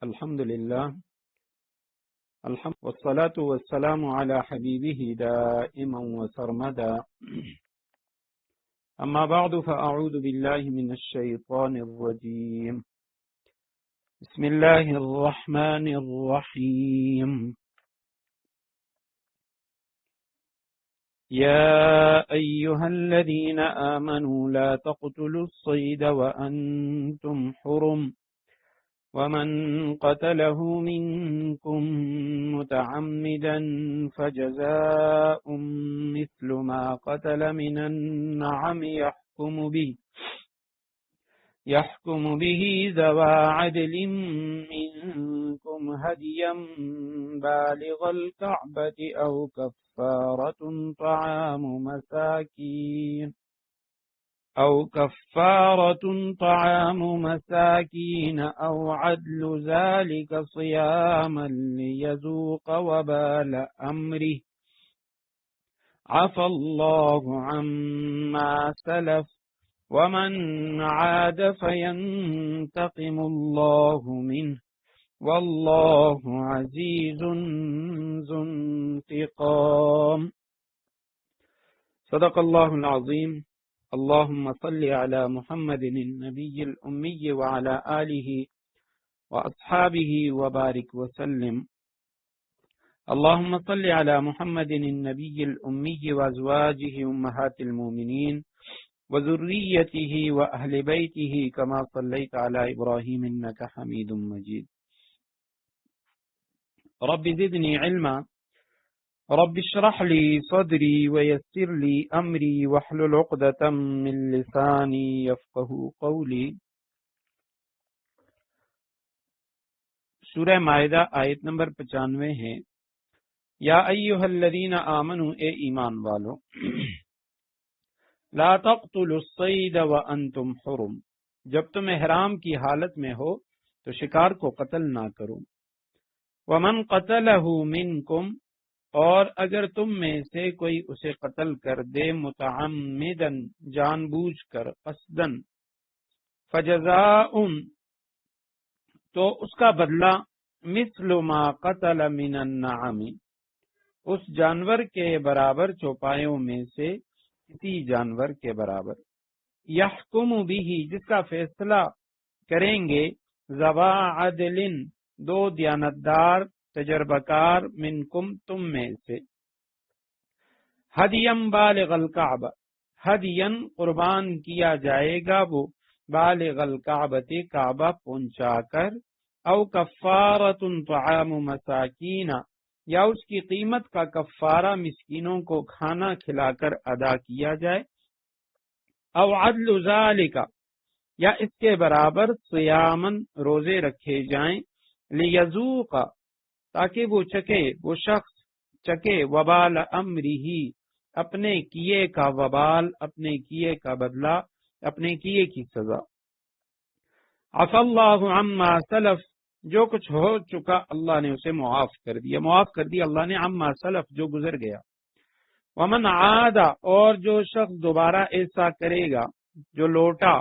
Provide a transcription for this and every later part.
الحمد لله والصلاة والسلام على حبيبه دائما وسرمدا. أما بعد فأعوذ بالله من الشيطان الرجيم. بسم الله الرحمن الرحيم. يا أيها الذين آمنوا لا تقتلوا الصيد وأنتم حرم ومن قتله منكم متعمدا فجزاء مثل ما قتل من النعم يحكم به ذوى عدل منكم هديا بالغ الكعبة أو كفارة طعام مساكين أو عدل ذلك صياما ليذوق وبال أمره عفى الله عما سلف ومن عاد فينتقم الله منه والله عزيز ذو انتقام. صدق الله العظيم. اللهم صل على محمد النبي الأمي وعلى آله وأصحابه وبارك وسلم. اللهم صل على محمد النبي الأمي وأزواجه أمهات المؤمنين وذريته وأهل بيته كما صليت على إبراهيم إنك حميد مجيد. رب زدني علما رب اشرح لي صدري ويسر لي امری واحلل عقدة من لسانی یفقهوا قولی. سورہ مائدہ آیت نمبر 95 ہے. یا ایھا الذین آمنوا، اے ایمان والو، لا تقتلوا الصید وانتم حرم، جب تم احرام کی حالت میں ہو تو شکار کو قتل نہ کرو. ومن قتلہ منکم، اور اگر تم میں سے کوئی اسے قتل کر دے متعمدن، جان بوجھ کر، قصدن، فجزاء، تو اس کا بدلہ، مثل ما قتل من النعم، اس جانور کے برابر، چوپایوں میں سے کسی جانور کے برابر. یحکم بہ، جس کا فیصلہ کریں گے، ذوی عدل، دو دیانتدار، تجربہ کار، منکم، تم میں سے. ہدیم بالغ الکعبہ، ہدین قربان کیا جائے گا وہ، بالغ الکعبۃ، کعبہ پہنچا کر، او کفارۃ طعام مساکین، یا اس کی قیمت کا کفارہ مسکینوں کو کھانا کھلا کر ادا کیا جائے. او عدل ذالک، یا اس کے برابر صیامن، روزے رکھے جائیں، لیذوق، تاکہ وہ شخص چکے، وبال امرہ، اپنے کیے کا وبال، اپنے کیے کا بدلہ، اپنے کیے کی سزا. عفی اللہ عما سلف، جو کچھ ہو چکا اللہ نے اسے معاف کر دیا اللہ نے، عما سلف، جو گزر گیا. ومن عاد، اور جو شخص دوبارہ ایسا کرے گا، جو لوٹا،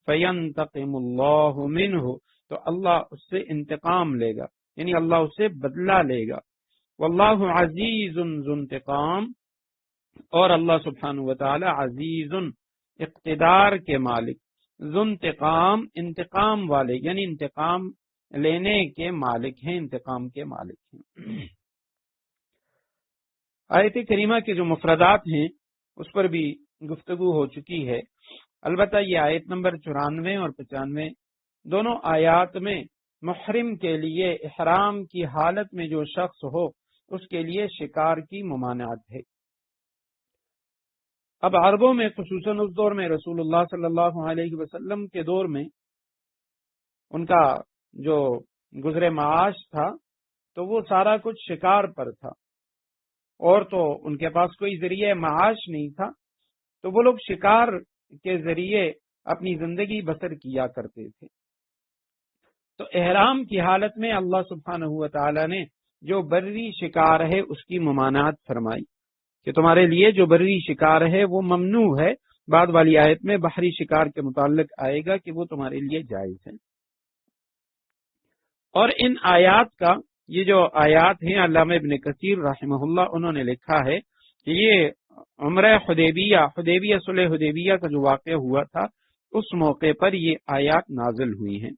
فینتقم اللہ منہ، تو اللہ اس سے انتقام لے گا، یعنی اللہ اس سے بدلہ لے گا. واللہ عزیز ذو انتقام، اور اللہ سبحانہ وتعالی عزیز، اقتدار کے مالک، ذو انتقام، انتقام والے، یعنی انتقام لینے کے مالک ہیں، انتقام کے مالک ہیں. آیت کریمہ کے جو مفردات ہیں اس پر بھی گفتگو ہو چکی ہے. البتہ یہ آیت نمبر 94 اور 95 دونوں آیات میں محرم کے لیے احرام کی حالت میں جو شخص ہو اس کے لیے شکار کی ممانعت ہے. اب عربوں میں، خصوصاً اس دور میں رسول اللہ صلی اللہ علیہ وسلم کے دور میں، ان کا جو گزر معاش تھا تو وہ سارا کچھ شکار پر تھا، اور تو ان کے پاس کوئی ذریعہ معاش نہیں تھا، تو وہ لوگ شکار کے ذریعے اپنی زندگی بسر کیا کرتے تھے. تو احرام کی حالت میں اللہ سبحانہ و تعالی نے جو بری شکار ہے اس کی ممانعت فرمائی کہ تمہارے لیے جو بری شکار ہے وہ ممنوع ہے. بعد والی آیت میں بحری شکار کے متعلق آئے گا کہ وہ تمہارے لیے جائز ہے. اور ان آیات کا، یہ جو آیات ہیں علامہ ابن کثیر رحمہ اللہ انہوں نے لکھا ہے کہ یہ عمرہ حدیبیہ صلح حدیبیہ کا جو واقعہ ہوا تھا اس موقع پر یہ آیات نازل ہوئی ہیں۔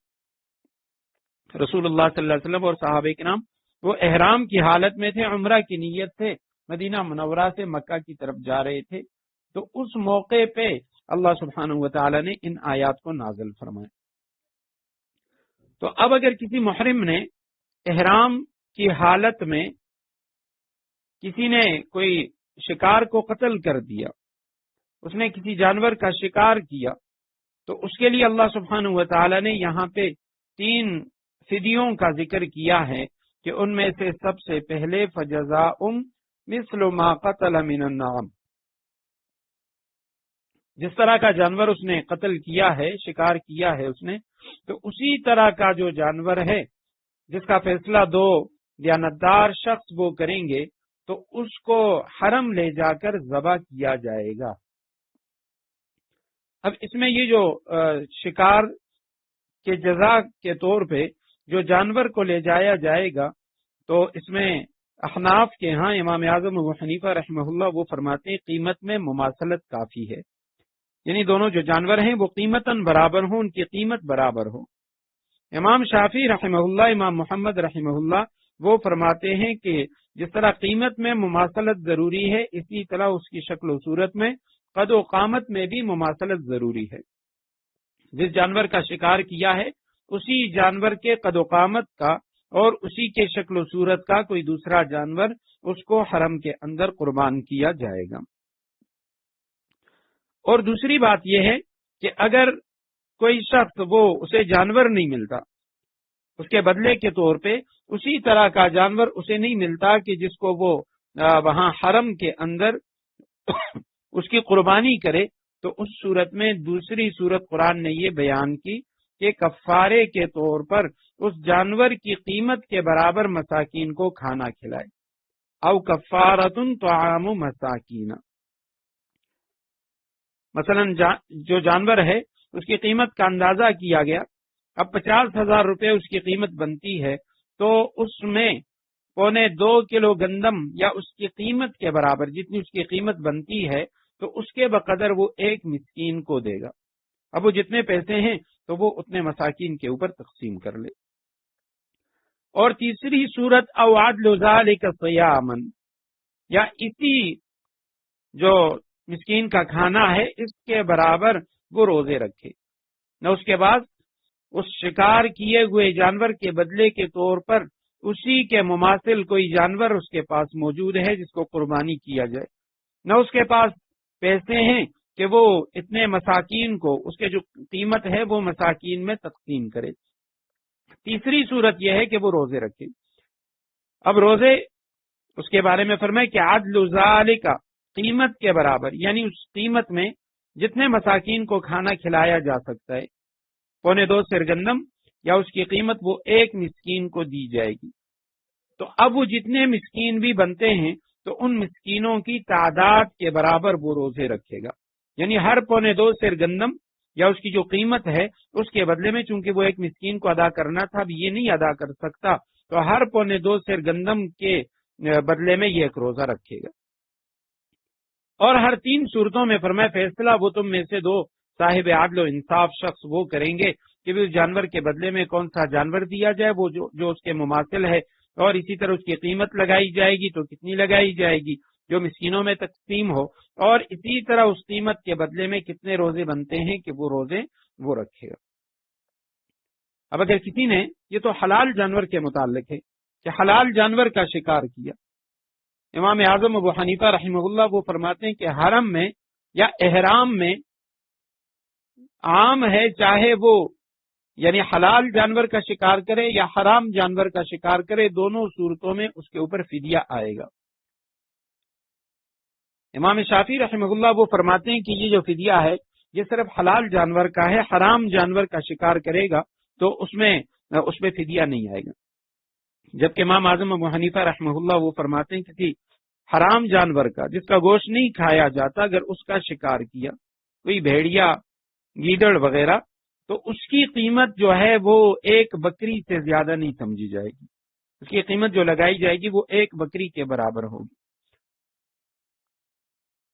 رسول اللہ صلی اللہ علیہ وسلم اور صحابہ کرام وہ احرام کی حالت میں تھے، عمرہ کی نیت سے مدینہ منورہ سے مکہ کی طرف جا رہے تھے، تو اس موقع پہ اللہ سبحانہ و تعالی نے ان آیات کو نازل فرمایا۔ تو اب اگر کسی محرم نے احرام کی حالت میں کسی نے کوئی شکار کو قتل کر دیا، اس نے کسی جانور کا شکار کیا، تو اس کے لیے اللہ سبحانہ و تعالی نے یہاں پہ 3 فدیوں کا ذکر کیا ہے کہ ان میں سے سب سے پہلے فجزاء مثل ما قتل من النعم، جس طرح کا جانور اس نے قتل کیا ہے، شکار کیا ہے اس نے، تو اسی طرح کا جو جانور ہے جس کا فیصلہ 2 دیانتدار شخص وہ کریں گے تو اس کو حرم لے جا کر ذبح کیا جائے گا۔ اب اس میں یہ جو شکار کے جزا کے طور پہ جو جانور کو لے جایا جائے گا، تو اس میں احناف کے ہاں امام اعظم ابو حنیفہ رحمہ اللہ وہ فرماتے ہیں قیمت میں مماثلت کافی ہے، یعنی دونوں جو جانور ہیں وہ قیمتاً برابر ہوں، ان کی قیمت برابر ہو۔ امام شافعی رحمہ اللہ، امام محمد رحمہ اللہ وہ فرماتے ہیں کہ جس طرح قیمت میں مماثلت ضروری ہے، اسی طرح اس کی شکل و صورت میں، قد و قامت میں بھی مماثلت ضروری ہے۔ جس جانور کا شکار کیا ہے اسی جانور کے قد و قامت کا اور اسی کے شکل و صورت کا کوئی دوسرا جانور اس کو حرم کے اندر قربان کیا جائے گا۔ اور دوسری بات یہ ہے کہ اگر کوئی شخص وہ اسے جانور نہیں ملتا، اس کے بدلے کے طور پہ اسی طرح کا جانور اسے نہیں ملتا کہ جس کو وہ وہاں حرم کے اندر اس کی قربانی کرے، تو اس صورت میں دوسری صورت قرآن نے یہ بیان کی کہ کفارے کے طور پر اس جانور کی قیمت کے برابر مساکین کو کھانا کھلائے، او کفارۃ طعام مساکین۔ مثلا جو جانور ہے اس کی قیمت کا اندازہ کیا گیا، اب 50,000 روپے اس کی قیمت بنتی ہے، تو اس میں 1.25 کلو گندم یا اس کی قیمت کے برابر جتنی اس کی قیمت بنتی ہے تو اس کے بقدر وہ ایک مسکین کو دے گا۔ اب وہ جتنے پیسے ہیں تو وہ اتنے مساکین کے اوپر تقسیم کر لے۔ اور تیسری صورت او عدل ذلک صیاما، یا اسی جو مسکین کا کھانا ہے اس کے برابر وہ روزے رکھے، نہ اس کے بعد اس شکار کیے ہوئے جانور کے بدلے کے طور پر اسی کے مماثل کوئی جانور اس کے پاس موجود ہے جس کو قربانی کیا جائے، نہ اس کے پاس پیسے ہیں کہ وہ اتنے مساکین کو اس کے جو قیمت ہے وہ مساکین میں تقسیم کرے۔ تیسری صورت یہ ہے کہ وہ روزے رکھے۔ اب روزے اس کے بارے میں فرمائے کہ عدل ذالک، قیمت کے برابر، یعنی اس قیمت میں جتنے مساکین کو کھانا کھلایا جا سکتا ہے، 2.25 سیر گندم یا اس کی قیمت وہ ایک مسکین کو دی جائے گی۔ تو اب وہ جتنے مسکین بھی بنتے ہیں تو ان مسکینوں کی تعداد کے برابر وہ روزے رکھے گا، یعنی ہر 2.25 سیر گندم یا اس کی جو قیمت ہے اس کے بدلے میں، چونکہ وہ ایک مسکین کو ادا کرنا تھا، اب یہ نہیں ادا کر سکتا، تو ہر 2.25 سیر گندم کے بدلے میں یہ ایک روزہ رکھے گا۔ اور ہر 3 صورتوں میں فرمایا فیصلہ وہ تم میں سے 2 صاحب عدل و انصاف شخص وہ کریں گے کہ اس جانور کے بدلے میں کون سا جانور دیا جائے، وہ جو اس کے مماثل ہے، اور اسی طرح اس کی قیمت لگائی جائے گی تو کتنی لگائی جائے گی جو مسکینوں میں تقسیم ہو، اور اسی طرح اس قیمت کے بدلے میں کتنے روزے بنتے ہیں کہ وہ روزے وہ رکھے گا۔ اب اگر کسی نے، یہ تو حلال جانور کے متعلق ہے کہ حلال جانور کا شکار کیا، امام اعظم ابو حنیفہ رحمہ اللہ وہ فرماتے ہیں کہ حرم میں یا احرام میں عام ہے، چاہے وہ یعنی حلال جانور کا شکار کرے یا حرام جانور کا شکار کرے، دونوں صورتوں میں اس کے اوپر فدیہ آئے گا۔ امام شافعی رحمہ اللہ وہ فرماتے ہیں کہ یہ جو فدیہ ہے یہ صرف حلال جانور کا ہے، حرام جانور کا شکار کرے گا تو اس میں فدیہ نہیں آئے گا۔ جبکہ امام اعظم ابو حنیفہ رحمہ اللہ وہ فرماتے ہیں کسی حرام جانور کا جس کا گوشت نہیں کھایا جاتا، اگر اس کا شکار کیا، کوئی بھیڑیا، گیدڑ وغیرہ، تو اس کی قیمت جو ہے وہ ایک بکری سے زیادہ نہیں سمجھی جائے گی، اس کی قیمت جو لگائی جائے گی وہ ایک بکری کے برابر ہوگی۔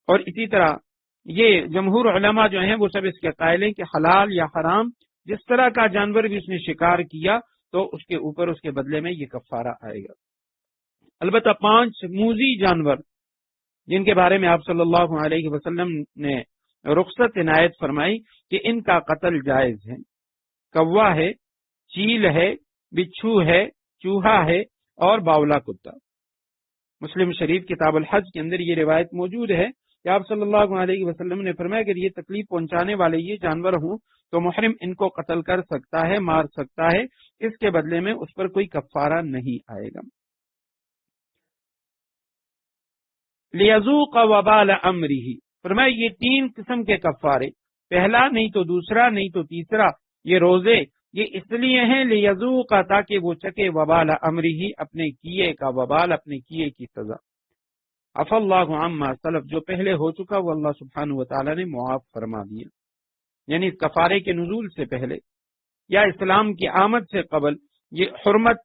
اور اسی طرح یہ جمہور علماء جو ہیں وہ سب اس کے قائل ہیں کہ حلال یا حرام جس طرح کا جانور بھی اس نے شکار کیا تو اس کے اوپر اس کے بدلے میں یہ کفارہ آئے گا۔ البتہ 5 موذی جانور جن کے بارے میں آپ صلی اللہ علیہ وسلم نے رخصت عنایت فرمائی کہ ان کا قتل جائز ہے، کوا ہے، چیل ہے، بچھو ہے، چوہا ہے اور باولا کتا۔ مسلم شریف کتاب الحج کے اندر یہ روایت موجود ہے کہ آپ صلی اللہ علیہ وسلم نے فرمایا کہ یہ تکلیف پہنچانے والے یہ جانور ہوں تو محرم ان کو قتل کر سکتا ہے، مار سکتا ہے، اس کے بدلے میں اس پر کوئی کفارہ نہیں آئے گا۔ لِيَذُوقَ وَبَالَ أَمْرِهِ، فرمایا یہ 3 قسم کے کفارے، پہلا نہیں تو دوسرا نہیں تو تیسرا، یہ روزے یہ اس لیے ہیں لِيَذُوقَ تاکہ وہ چکے وبال امرہ اپنے کیے کا وبال، اپنے کیے کی سزا۔ عفا اللہ عما سلف، جو پہلے ہو چکا وہ اللہ سبحانہ وتعالی نے معاف فرما دیا، یعنی اس کفارے کے نزول سے پہلے یا اسلام کی آمد سے قبل یہ حرمت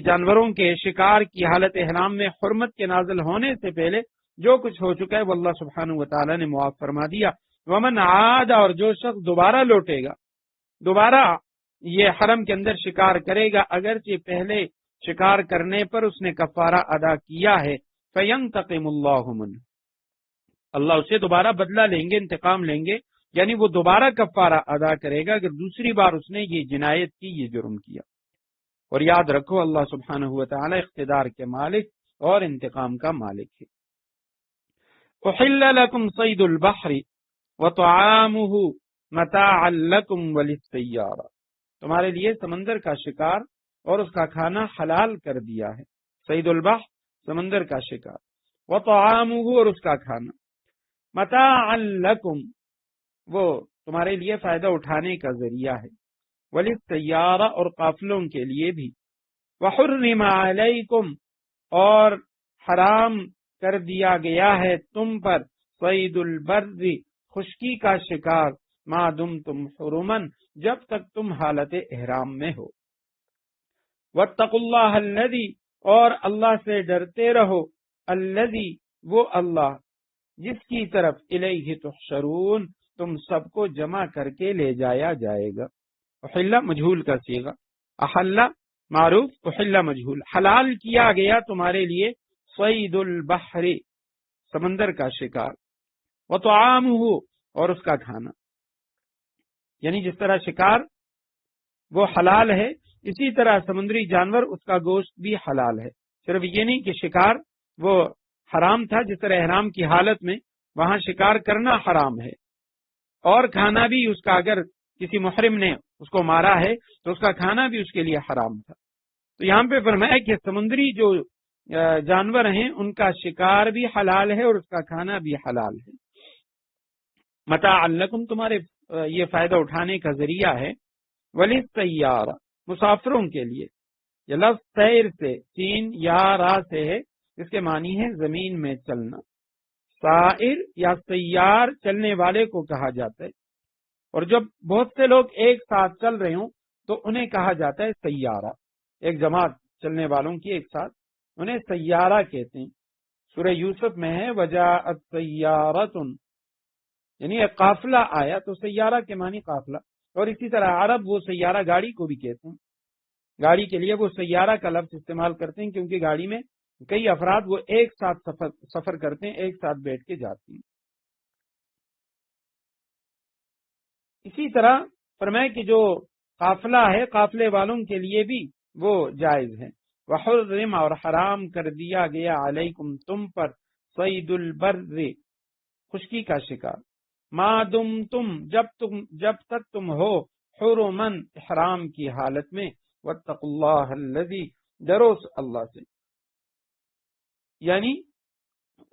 جانوروں کے شکار کی حالت احرام میں حرمت کے نازل ہونے سے پہلے جو کچھ ہو چکا ہے وہ اللہ سبحانہ وتعالی نے معاف فرما دیا۔ ومن عاد، اور جو شخص دوبارہ لوٹے گا، دوبارہ یہ حرم کے اندر شکار کرے گا اگرچہ پہلے شکار کرنے پر اس نے کفارہ ادا کیا ہے، فینتقم اللہ منہ، اللہ اسے دوبارہ بدلہ لیں گے، انتقام لیں گے، یعنی وہ دوبارہ کفارہ ادا کرے گا اگر دوسری بار اس نے یہ جنایت کی، یہ جرم کیا۔ اور یاد رکھو اللہ سبحانہ وتعالی اقتدار کے مالک اور انتقام کا مالک ہے۔ احل لکم صید البحر وطعامہ متاعا لکم وللسیارہ، تمہارے لیے سمندر کا شکار اور اس کا کھانا حلال کر دیا ہے۔ صید البحر سمندر کا شکار، وطعامہ اور اس کا کھانا، متاعا لکم وہ تمہارے لیے فائدہ اٹھانے کا ذریعہ ہے، وللسیارہ اور قافلوں کے لیے بھی، وحرم علیکم اور حرام کر دیا گیا ہے تم پر، صید البر خشکی کا شکار، ما دمتم حرمن جب تک تم حالت احرام میں ہو، واتقوا اللہ الذی اور اللہ سے ڈرتے رہو، الذی وہ اللہ جس کی طرف الیہ تحشرون تم سب کو جمع کر کے لے جایا جائے گا۔ احل مجہول کا صیغہ، احل معروف، احل مجہول، حلال کیا گیا تمہارے لیے صید البحر سمندر کا شکار، وطعامہ اور اس کا کھانا، یعنی جس طرح شکار وہ حلال ہے اسی طرح سمندری جانور اس کا گوشت بھی حلال ہے۔ صرف یہ نہیں کہ شکار وہ حرام تھا، جس طرح احرام کی حالت میں وہاں شکار کرنا حرام ہے، اور کھانا بھی اس کا اگر کسی محرم نے اس کو مارا ہے تو اس کا کھانا بھی اس کے لیے حرام تھا۔ تو یہاں پہ فرمایا کہ سمندری جو جانور ہیں ان کا شکار بھی حلال ہے اور اس کا کھانا بھی حلال ہے۔ متاع لکم تمہارے یہ فائدہ اٹھانے کا ذریعہ ہے، وللسیارہ مسافروں کے لیے، یہ لفظ سیر سے سین یا را سے ہے، اس کے معنی ہے زمین میں چلنا، سائر یا سیار چلنے والے کو کہا جاتا ہے، اور جب بہت سے لوگ ایک ساتھ چل رہے ہوں تو انہیں کہا جاتا ہے سیارہ، ایک جماعت چلنے والوں کی ایک ساتھ انہیں سیارہ کہتے ہیں۔ سورہ یوسف میں ہے وجاءت سیارۃ، یعنی ایک قافلہ آیا، تو سیارہ کے معنی قافلہ، اور اسی طرح عرب وہ سیارہ گاڑی کو بھی کہتے ہیں، گاڑی کے لیے وہ سیارہ کا لفظ استعمال کرتے ہیں کیونکہ گاڑی میں کئی افراد وہ ایک ساتھ سفر کرتے ہیں، ایک ساتھ بیٹھ کے جاتے ہیں۔ اسی طرح فرمائے کہ جو قافلہ ہے قافلے والوں کے لیے بھی وہ جائز ہے۔ وحرم اور حرام کر دیا گیا علیکم تم پر، صید البر خشکی کا شکار، ما دمتم جب تک تم ہو حرمن احرام کی حالت میں، واتقوا اللہ الذی ڈرو اللہ سے، یعنی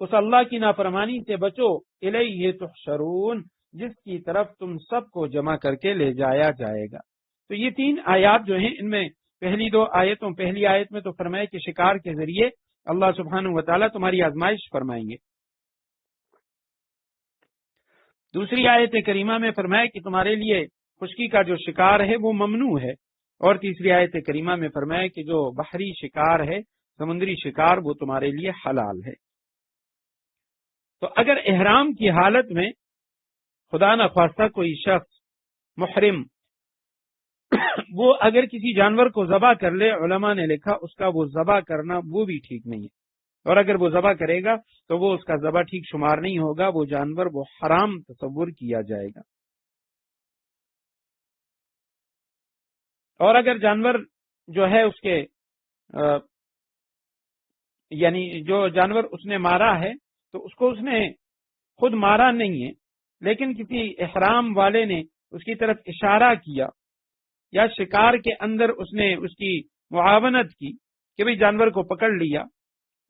اس اللہ کی نافرمانی سے بچو، الیہ تحشرون جس کی طرف تم سب کو جمع کر کے لے جایا جائے گا۔ تو یہ 3 آیات جو ہیں ان میں پہلی 2 آیتوں، پہلی آیت میں تو فرمایا کہ شکار کے ذریعے اللہ سبحانہ وتعالی تمہاری آزمائش فرمائیں گے، دوسری آیت کریمہ میں فرمایا کہ تمہارے لیے خشکی کا جو شکار ہے وہ ممنوع ہے، اور تیسری آیت کریمہ میں فرمایا کہ جو بحری شکار ہے، سمندری شکار، وہ تمہارے لیے حلال ہے۔ تو اگر احرام کی حالت میں خدا نخواستہ کوئی شخص محرم وہ اگر کسی جانور کو ذبح کر لے، علماء نے لکھا اس کا وہ ذبح کرنا وہ بھی ٹھیک نہیں ہے، اور اگر وہ ذبح کرے گا تو وہ اس کا ذبح ٹھیک شمار نہیں ہوگا، وہ جانور وہ حرام تصور کیا جائے گا۔ اور اگر جانور جو ہے اس کے یعنی جو جانور اس نے مارا ہے تو اس کو اس نے خود مارا نہیں ہے، لیکن کسی احرام والے نے اس کی طرف اشارہ کیا یا شکار کے اندر اس نے اس کی معاونت کی کہ بھئی جانور کو پکڑ لیا،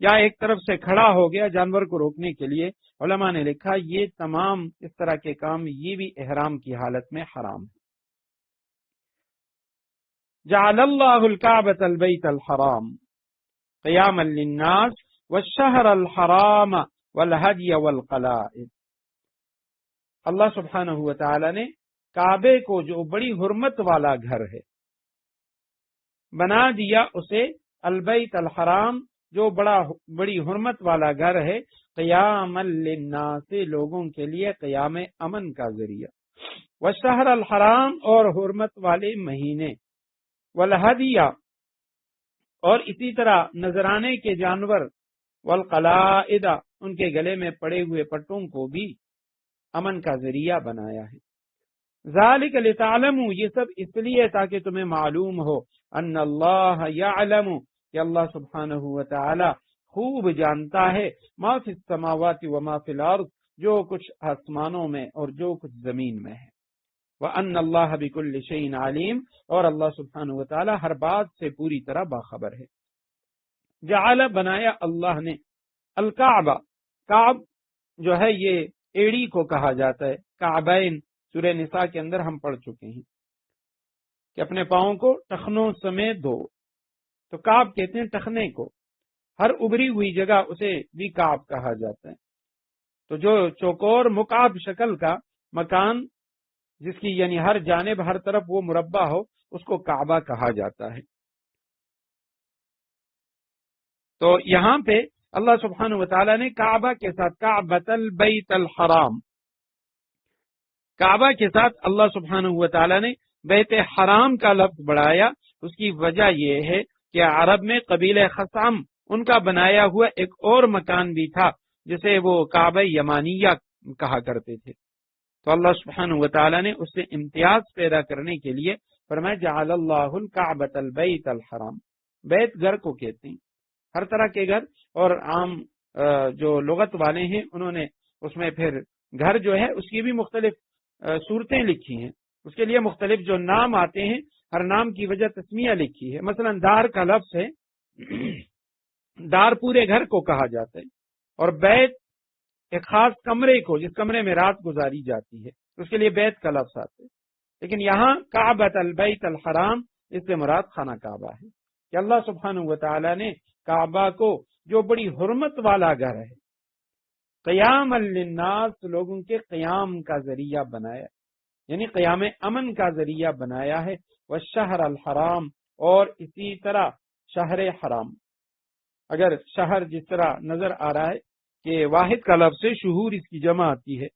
یا ایک طرف سے کھڑا ہو گیا جانور کو روکنے کے لیے، علماء نے لکھا یہ تمام اس طرح کے کام یہ بھی احرام کی حالت میں حرام ہے۔ جعل اللہ الکعبۃ البیت الحرام قیاما للناس والشہر الحرام والہدی والقلائد۔ اللہ سبحانہ و تعالی نے کعبے کو جو بڑی حرمت والا گھر ہے بنا دیا اسے البیت الحرام، جو بڑی حرمت والا گھر ہے، قیاما للناس، لوگوں کے لیے قیام امن کا ذریعہ، والشہر الحرام، اور حرمت والے مہینے، والہدی، اور اسی طرح نذرانے کے جانور، والقلائد، ان کے گلے میں پڑے ہوئے پٹوں کو بھی امن کا ذریعہ بنایا ہے۔ ذالک لتعلموا، یہ سب اس لیے تاکہ تمہیں معلوم ہو، ان اللہ یعلم، کہ اللہ سبحانہ و تعالی خوب جانتا ہے، ما فی السماوات وما فی الارض، جو کچھ آسمانوں میں اور جو کچھ زمین میں ہے، وَأَنَّ اللَّهَ بِكُلِّ شَيْءٍ عَلِيمٌ، اور اللہ سبحانہ و تعالی ہر بات سے پوری طرح باخبر ہے۔ جعل، بنایا اللہ نے، الکعبہ، کعب جو ہے یہ ایڑی کو کہا جاتا ہے، کعبین سورہ نساء کے اندر ہم پڑھ چکے ہیں کہ اپنے پاؤں کو ٹخنوں سمیت دھو، تو کعب کہتے ہیں ٹخنے کو، ہر ابری ہوئی جگہ اسے بھی کعب کہا جاتا ہے۔ تو جو چوکور مکعب شکل کا مکان جس کی یعنی ہر جانب ہر طرف وہ مربع ہو، اس کو کعبہ کہا جاتا ہے۔ تو یہاں پہ اللہ سبحانہ و تعالیٰ نے کعبہ کے ساتھ کعبۃ البیت الحرام، کعبہ کے ساتھ اللہ سبحانہ و تعالیٰ نے بیت حرام کا لفظ بڑھایا۔ اس کی وجہ یہ ہے کہ عرب میں قبیلہ خثعم ان کا بنایا ہوا ایک اور مکان بھی تھا جسے وہ کعبہ یمانیہ کہا کرتے تھے، تو اللہ سبحانہ و تعالیٰ نے اس سے امتیاز پیدا کرنے کے لیے فرمایا جعل اللہ الکعبۃ البیت الحرام، بیت گھر کو کہتے ہیں، ہر طرح کے گھر، اور عام جو لغت والے ہیں انہوں نے اس میں پھر گھر جو ہے اس کی بھی مختلف صورتیں لکھی ہیں، اس کے لیے مختلف جو نام آتے ہیں، ہر نام کی وجہ تسمیہ لکھی ہے۔ مثلا دار کا لفظ ہے، دار پورے گھر کو کہا جاتا ہے، اور بیت ایک خاص کمرے کو، جس کمرے میں رات گزاری جاتی ہے، اس کے لیے بیت کا لفظ آتا ہے۔ لیکن یہاں کعبۃ البیت الحرام، اس سے مراد خانہ کعبہ ہے کہ اللہ سبحانہ و تعالی نے کعبہ کو جو بڑی حرمت والا گھر ہے، قیام للناس، لوگوں کے قیام کا ذریعہ بنایا، یعنی قیام امن کا ذریعہ بنایا ہے، والشہر الحرام، اور اسی طرح شہر حرام۔ اگر شہر جس طرح نظر آ رہا ہے کہ واحد کا لفظ سے شہور اس کی جمع آتی ہے،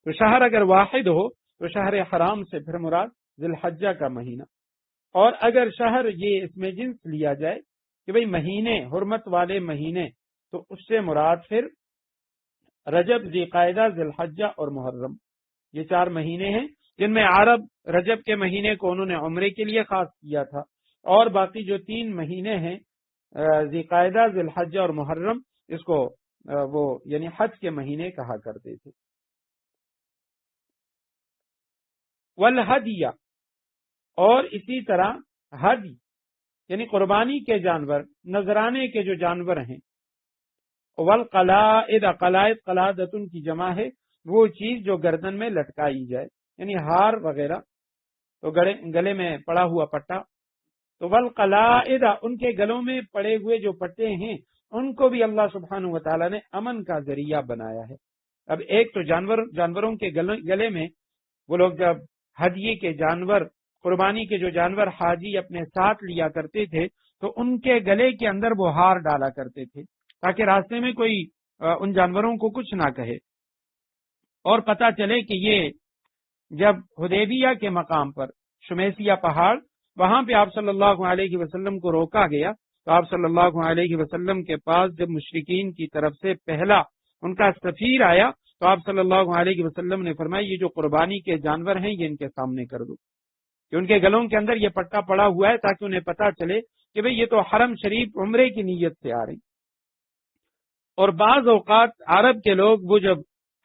تو شہر اگر واحد ہو تو شہر حرام سے پھر مراد ذی الحجہ کا مہینہ، اور اگر شہر یہ اس میں جنس لیا جائے کہ بھئی مہینے، حرمت والے مہینے، تو اس سے مراد پھر رجب، ذی قعدہ، ذی الحجہ اور محرم، یہ 4 مہینے ہیں جن میں عرب رجب کے مہینے کو انہوں نے عمرے کے لیے خاص کیا تھا، اور باقی جو 3 مہینے ہیں ذی قعدہ، ذی الحجہ اور محرم، اس کو وہ یعنی حج کے مہینے کہا کرتے تھے۔ والہدیہ، اور اسی طرح ہدی یعنی قربانی کے جانور، نذرانے کے جو جانور ہیں، والقلائد، قلائد قلادتن کی جمع ہے، وہ چیز جو گردن میں لٹکائی جائے، یعنی ہار وغیرہ، تو گلے میں پڑا ہوا پٹا، تو والقلائد، ان کے گلوں میں پڑے ہوئے جو پٹے ہیں ان کو بھی اللہ سبحانہ و تعالیٰ نے امن کا ذریعہ بنایا ہے۔ اب ایک تو جانوروں کے گلے میں وہ لوگ جب ہدیے کے جانور، قربانی کے جو جانور حاجی اپنے ساتھ لیا کرتے تھے تو ان کے گلے کے اندر وہ ہار ڈالا کرتے تھے تاکہ راستے میں کوئی ان جانوروں کو کچھ نہ کہے، اور پتہ چلے کہ یہ جب حدیبیہ کے مقام پر شمیسیہ پہاڑ، وہاں پہ آپ صلی اللہ علیہ وسلم کو روکا گیا، تو آپ صلی اللہ علیہ وسلم کے پاس جب مشرکین کی طرف سے پہلا ان کا سفیر آیا تو آپ صلی اللہ علیہ وسلم نے فرمایا یہ جو قربانی کے جانور ہیں یہ ان کے سامنے کر دو، کہ ان کے گلوں کے اندر یہ پٹا پڑا ہوا ہے تاکہ انہیں پتہ چلے کہ بھئی یہ تو حرم شریف عمرے کی نیت سے آ رہی۔ اور بعض اوقات عرب کے لوگ وہ جب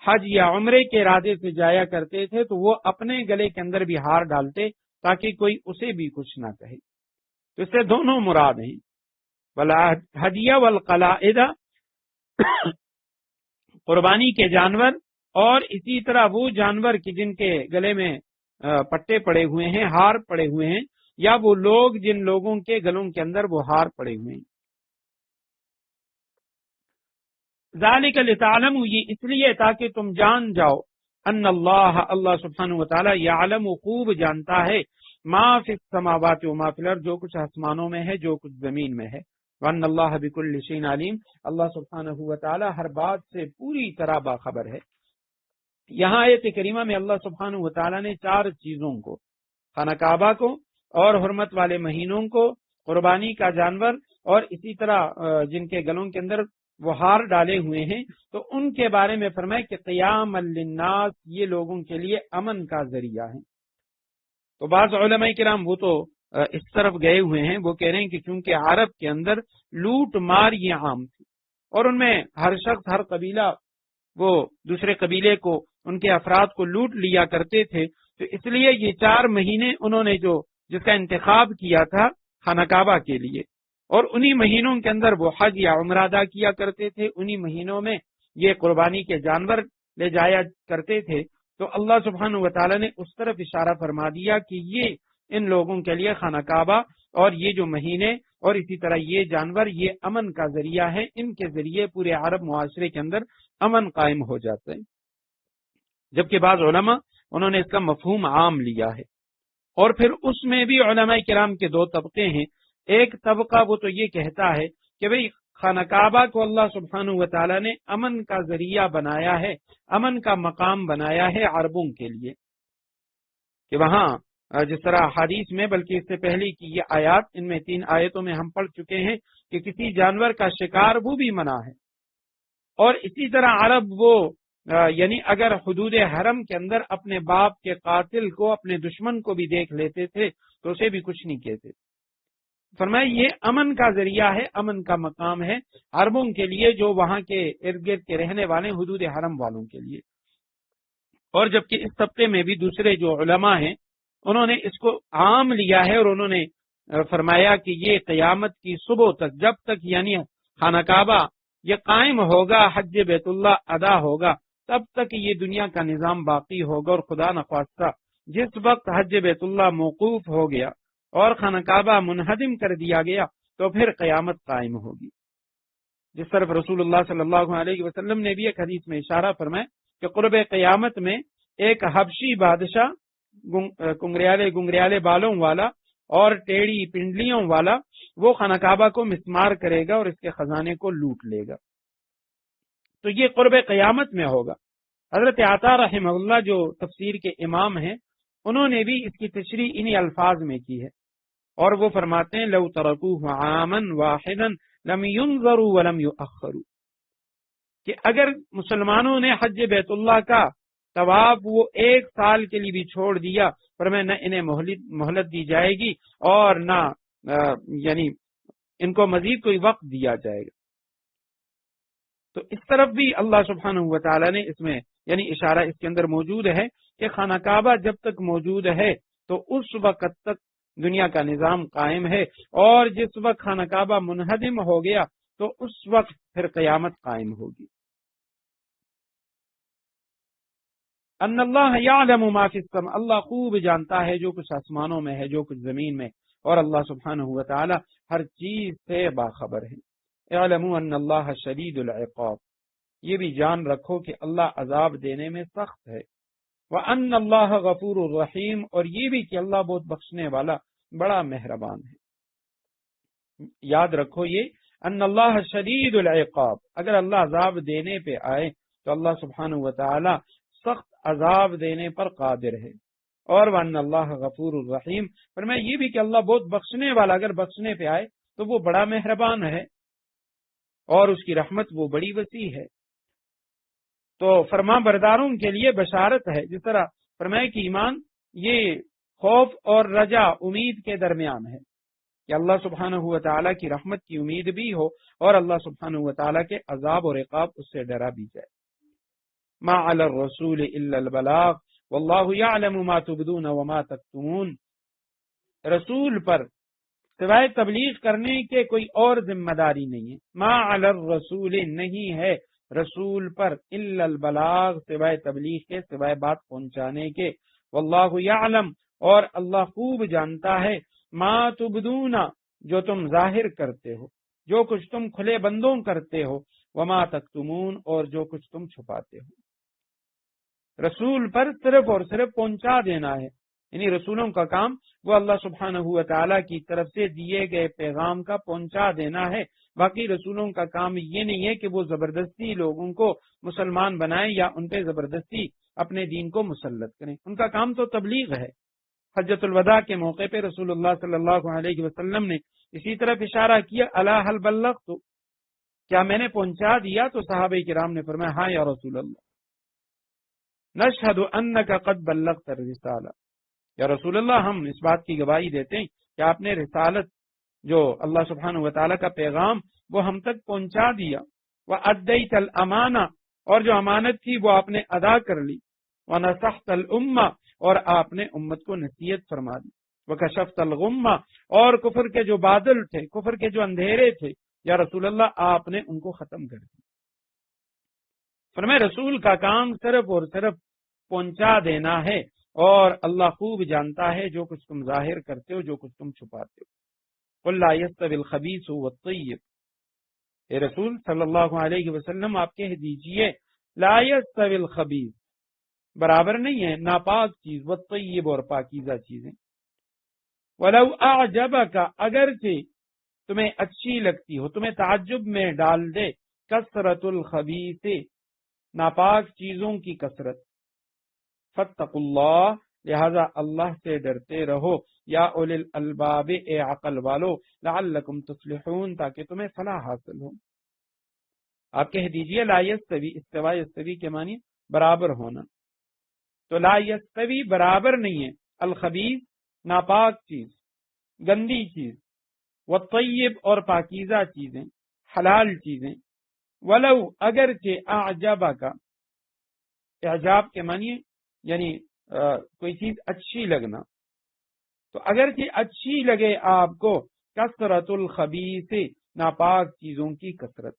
حج یا عمرے کے ارادے سے جایا کرتے تھے تو وہ اپنے گلے کے اندر بھی ہار ڈالتے تاکہ کوئی اسے بھی کچھ نہ کہے۔ تو اس سے دونوں مراد ہیں، ہدیہ والقلائد، قربانی کے جانور، اور اسی طرح وہ جانور کہ جن کے گلے میں پٹے پڑے ہوئے ہیں، ہار پڑے ہوئے ہیں، یا وہ لوگ جن لوگوں کے گلوں کے اندر وہ ہار پڑے ہوئے ہیں۔ ذالک لتعلموا، یہ اس لیے تاکہ تم جان جاؤ، ان اللہ سبحانہ وتعالی یعلم، خوب جانتا ہے، ما فی السماوات و ما فی الارض، جو کچھ آسمانوں میں ہے جو کچھ زمین میں ہے، وان اللہ بکل شیء علیم، اللہ سبحانہ وتعالی ہر بات سے پوری طرح باخبر ہے۔ یہاں آیت کریمہ میں اللہ سبحانہ وتعالی نے 4 چیزوں کو، خانہ کعبہ کو اور حرمت والے مہینوں کو، قربانی کا جانور، اور اسی طرح جن کے گلوں کے اندر وہ ہار ڈالے ہوئے ہیں، تو ان کے بارے میں فرمائے کہ قیام للناس، یہ لوگوں کے لیے امن کا ذریعہ ہے۔ تو بعض علماء کرام وہ تو اس طرف گئے ہوئے ہیں، وہ کہہ رہے ہیں کہ چونکہ عرب کے اندر لوٹ مار یہ عام تھی اور ان میں ہر شخص، ہر قبیلہ وہ دوسرے قبیلے کو، ان کے افراد کو لوٹ لیا کرتے تھے، تو اس لیے یہ 4 مہینے انہوں نے جس کا انتخاب کیا تھا خانہ کعبہ کے لیے، اور انہی مہینوں کے اندر وہ حج یا عمرہ ادا کیا کرتے تھے، انہی مہینوں میں یہ قربانی کے جانور لے جایا کرتے تھے۔ تو اللہ سبحانہ وتعالی نے اس طرف اشارہ فرما دیا کہ یہ ان لوگوں کے لیے خانہ کعبہ اور یہ جو مہینے اور اسی طرح یہ جانور یہ امن کا ذریعہ ہے، ان کے ذریعے پورے عرب معاشرے کے اندر امن قائم ہو جاتا ہے۔ جبکہ بعض علماء انہوں نے اس کا مفہوم عام لیا ہے، اور پھر اس میں بھی علماء کرام کے 2 طبقے ہیں۔ ایک طبقہ وہ تو یہ کہتا ہے کہ بھئی خانہ کعبہ کو اللہ سبحانہ وتعالی نے امن کا ذریعہ بنایا ہے، امن کا مقام بنایا ہے عربوں کے لیے، کہ وہاں جس طرح حدیث میں، بلکہ اس سے پہلے کی یہ آیات، ان میں 3 آیتوں میں ہم پڑھ چکے ہیں کہ کسی جانور کا شکار وہ بھی منع ہے، اور اسی طرح عرب وہ یعنی اگر حدود حرم کے اندر اپنے باپ کے قاتل کو، اپنے دشمن کو بھی دیکھ لیتے تھے تو اسے بھی کچھ نہیں کہتے۔ فرمایا یہ امن کا ذریعہ ہے، امن کا مقام ہے عربوں کے لیے جو وہاں کے ارد گرد کے رہنے والے حدود حرم والوں کے لیے۔ اور جبکہ اس طبقے میں بھی دوسرے جو علماء ہیں انہوں نے اس کو عام لیا ہے، اور انہوں نے فرمایا کہ یہ قیامت کی صبح تک، جب تک یعنی خانہ کعبہ یہ قائم ہوگا، حج بیت اللہ ادا ہوگا، تب تک یہ دنیا کا نظام باقی ہوگا، اور خدا نخواستہ جس وقت حج بیت اللہ موقوف ہو گیا اور خانہ کعبہ منہدم کر دیا گیا تو پھر قیامت قائم ہوگی۔ جس طرف رسول اللہ صلی اللہ علیہ وسلم نے بھی ایک حدیث میں اشارہ فرمایا کہ قرب قیامت میں ایک حبشی بادشاہ گنگریالے بالوں والا اور ٹیڑھی پنڈلیوں والا، وہ خانہ کعبہ کو مسمار کرے گا اور اس کے خزانے کو لوٹ لے گا۔ تو یہ قرب قیامت میں ہوگا۔ حضرت عطا رحمہ اللہ جو تفسیر کے امام ہیں، انہوں نے بھی اس کی تشریح انہی الفاظ میں کی ہے، اور وہ فرماتے ہیں لو ترکوہ عاما واحدا لم ينظروا ولم يؤخروا، کہ اگر مسلمانوں نے حج بیت اللہ کا طواف وہ 1 سال کے لیے بھی چھوڑ دیا، پر میں نہ انہیں مہلت دی جائے گی اور نہ یعنی ان کو مزید کوئی وقت دیا جائے گا۔ تو اس طرف بھی اللہ سبحانہ وتعالی نے اس میں یعنی اشارہ اس کے اندر موجود ہے کہ خانہ کعبہ جب تک موجود ہے تو اس وقت تک دنیا کا نظام قائم ہے، اور جس وقت خانہ کعبہ منہدم ہو گیا تو اس وقت پھر قیامت قائم ہوگی۔ ان اللہ یعلم ما فی السماء، اللہ خوب جانتا ہے جو کچھ آسمانوں میں ہے جو کچھ زمین میں، اور اللہ سبحانہ وتعالی ہر چیز سے باخبر ہے۔ اعلموا ان اللہ شدید العقاب، یہ بھی جان رکھو کہ اللہ عذاب دینے میں سخت ہے۔ وَأَنَّ اللَّهَ غَفُورٌ رَحِيمٌ، اور یہ بھی کہ اللہ بہت بخشنے والا بڑا مہربان ہے۔ یاد رکھو یہ ان اللہ شدید العقاب، اگر اللہ عذاب دینے پہ آئے تو اللہ سبحانہ و تعالی سخت عذاب دینے پر قادر ہے۔ اور وَأَنَّ اللَّهَ غَفُورٌ رَحِيمٌ، فرمایا یہ بھی کہ اللہ بہت بخشنے والا، اگر بخشنے پہ آئے تو وہ بڑا مہربان ہے اور اس کی رحمت وہ بڑی وسیع ہے۔ تو فرما برداروں کے لیے بشارت ہے، جس طرح فرمایا کہ ایمان یہ خوف اور رجا امید کے درمیان ہے، کہ اللہ سبحانہ و تعالیٰ کی رحمت کی امید بھی ہو اور اللہ سبحانہ و تعالیٰ کے عذاب اور عقاب اس سے ڈرا بھی جائے۔ ما علی الرسول الا البلاغ واللہ یعلم ما تبدون وما تکتمون، رسول پر سوائے تبلیغ کرنے کے کوئی اور ذمہ داری نہیں ہے۔ ما علی الرسول، نہیں ہے رسول پر، الا البلاغ، سوائے تبلیغ کے، سوائے بات پہنچانے کے۔ واللہ یعلم، اور اللہ خوب جانتا ہے، ما تبدون، جو تم ظاہر کرتے ہو، جو کچھ تم کھلے بندوں کرتے ہو، وما تکتمون، اور جو کچھ تم چھپاتے ہو۔ رسول پر صرف اور صرف پہنچا دینا ہے، یعنی رسولوں کا کام وہ اللہ سبحانہ و تعالیٰ کی طرف سے دیے گئے پیغام کا پہنچا دینا ہے۔ باقی رسولوں کا کام یہ نہیں ہے کہ وہ زبردستی لوگوں کو مسلمان بنائیں یا ان پہ زبردستی اپنے دین کو مسلط کریں، ان کا کام تو تبلیغ ہے۔ حجۃ الوداع کے موقع پہ رسول اللہ صلی اللہ علیہ وسلم نے اسی طرف اشارہ کیا، الا هل بلغت، کیا میں نے پہنچا دیا؟ تو صحابہ کرام نے فرمایا ہاں یا رسول اللہ، نشہد انک قد بلغت الرسالہ، یا رسول اللہ ہم اس بات کی گواہی دیتے ہیں کہ آپ نے رسالت، جو اللہ سبحانہ و تعالیٰ کا پیغام، وہ ہم تک پہنچا دیا۔ وَأَدَّيْتَ الْأَمَانَةَ، اور جو امانت تھی وہ آپ نے ادا کر لی۔ وَنَصَحْتَ الْأُمَّةَ، اور آپ نے امت کو نصیحت فرما دی۔ وَكَشَفْتَ الْغُمَّةَ، اور کفر کے جو بادل تھے، کفر کے جو اندھیرے تھے، یا رسول اللہ آپ نے ان کو ختم کر دیا۔ فرمائے رسول کا کام صرف اور صرف پہنچا دینا ہے، اور اللہ خوب جانتا ہے جو کچھ تم ظاہر کرتے ہو، جو کچھ تم چھپاتے ہو۔ قُلْ لَا يَسْتَوِي الْخَبِيثُ وَالطَّيِّبُ، اے رسول صلی اللہ علیہ وسلم آپ کہہ دیجئے، لا يَسْتَوِي الْخَبِيثُ، برابر نہیں ہے ناپاک چیز، والطیب، اور پاکیزہ چیزیں۔ وَلَوْ أَعْجَبَكَ، اگرچہ تمہیں اچھی لگتی ہو، تمہیں تعجب میں ڈال دے، کثرت الخبیث، ناپاک چیزوں کی کثرت۔ فاتقوا اللہ، لہذا اللہ سے ڈرتے رہو، یا اولی الالباب، اے عقل والو، لعلکم تفلحون، تاکہ تمہیں فلاح حاصل ہو۔ آپ کہہ دیجئے لا یستوی، استوا یستوی کے معنی برابر ہونا، تو لا یستوی برابر نہیں ہے الخبیث، ناپاک چیز، گندی چیز، والطیب، اور پاکیزہ چیزیں، حلال چیزیں۔ ولو، اگرچہ اعجبک، اعجاب کے معنی یعنی کوئی چیز اچھی لگنا، تو اگرچہ اچھی لگے آپ کو، کثرت الخبیث، ناپاک چیزوں کی کثرت۔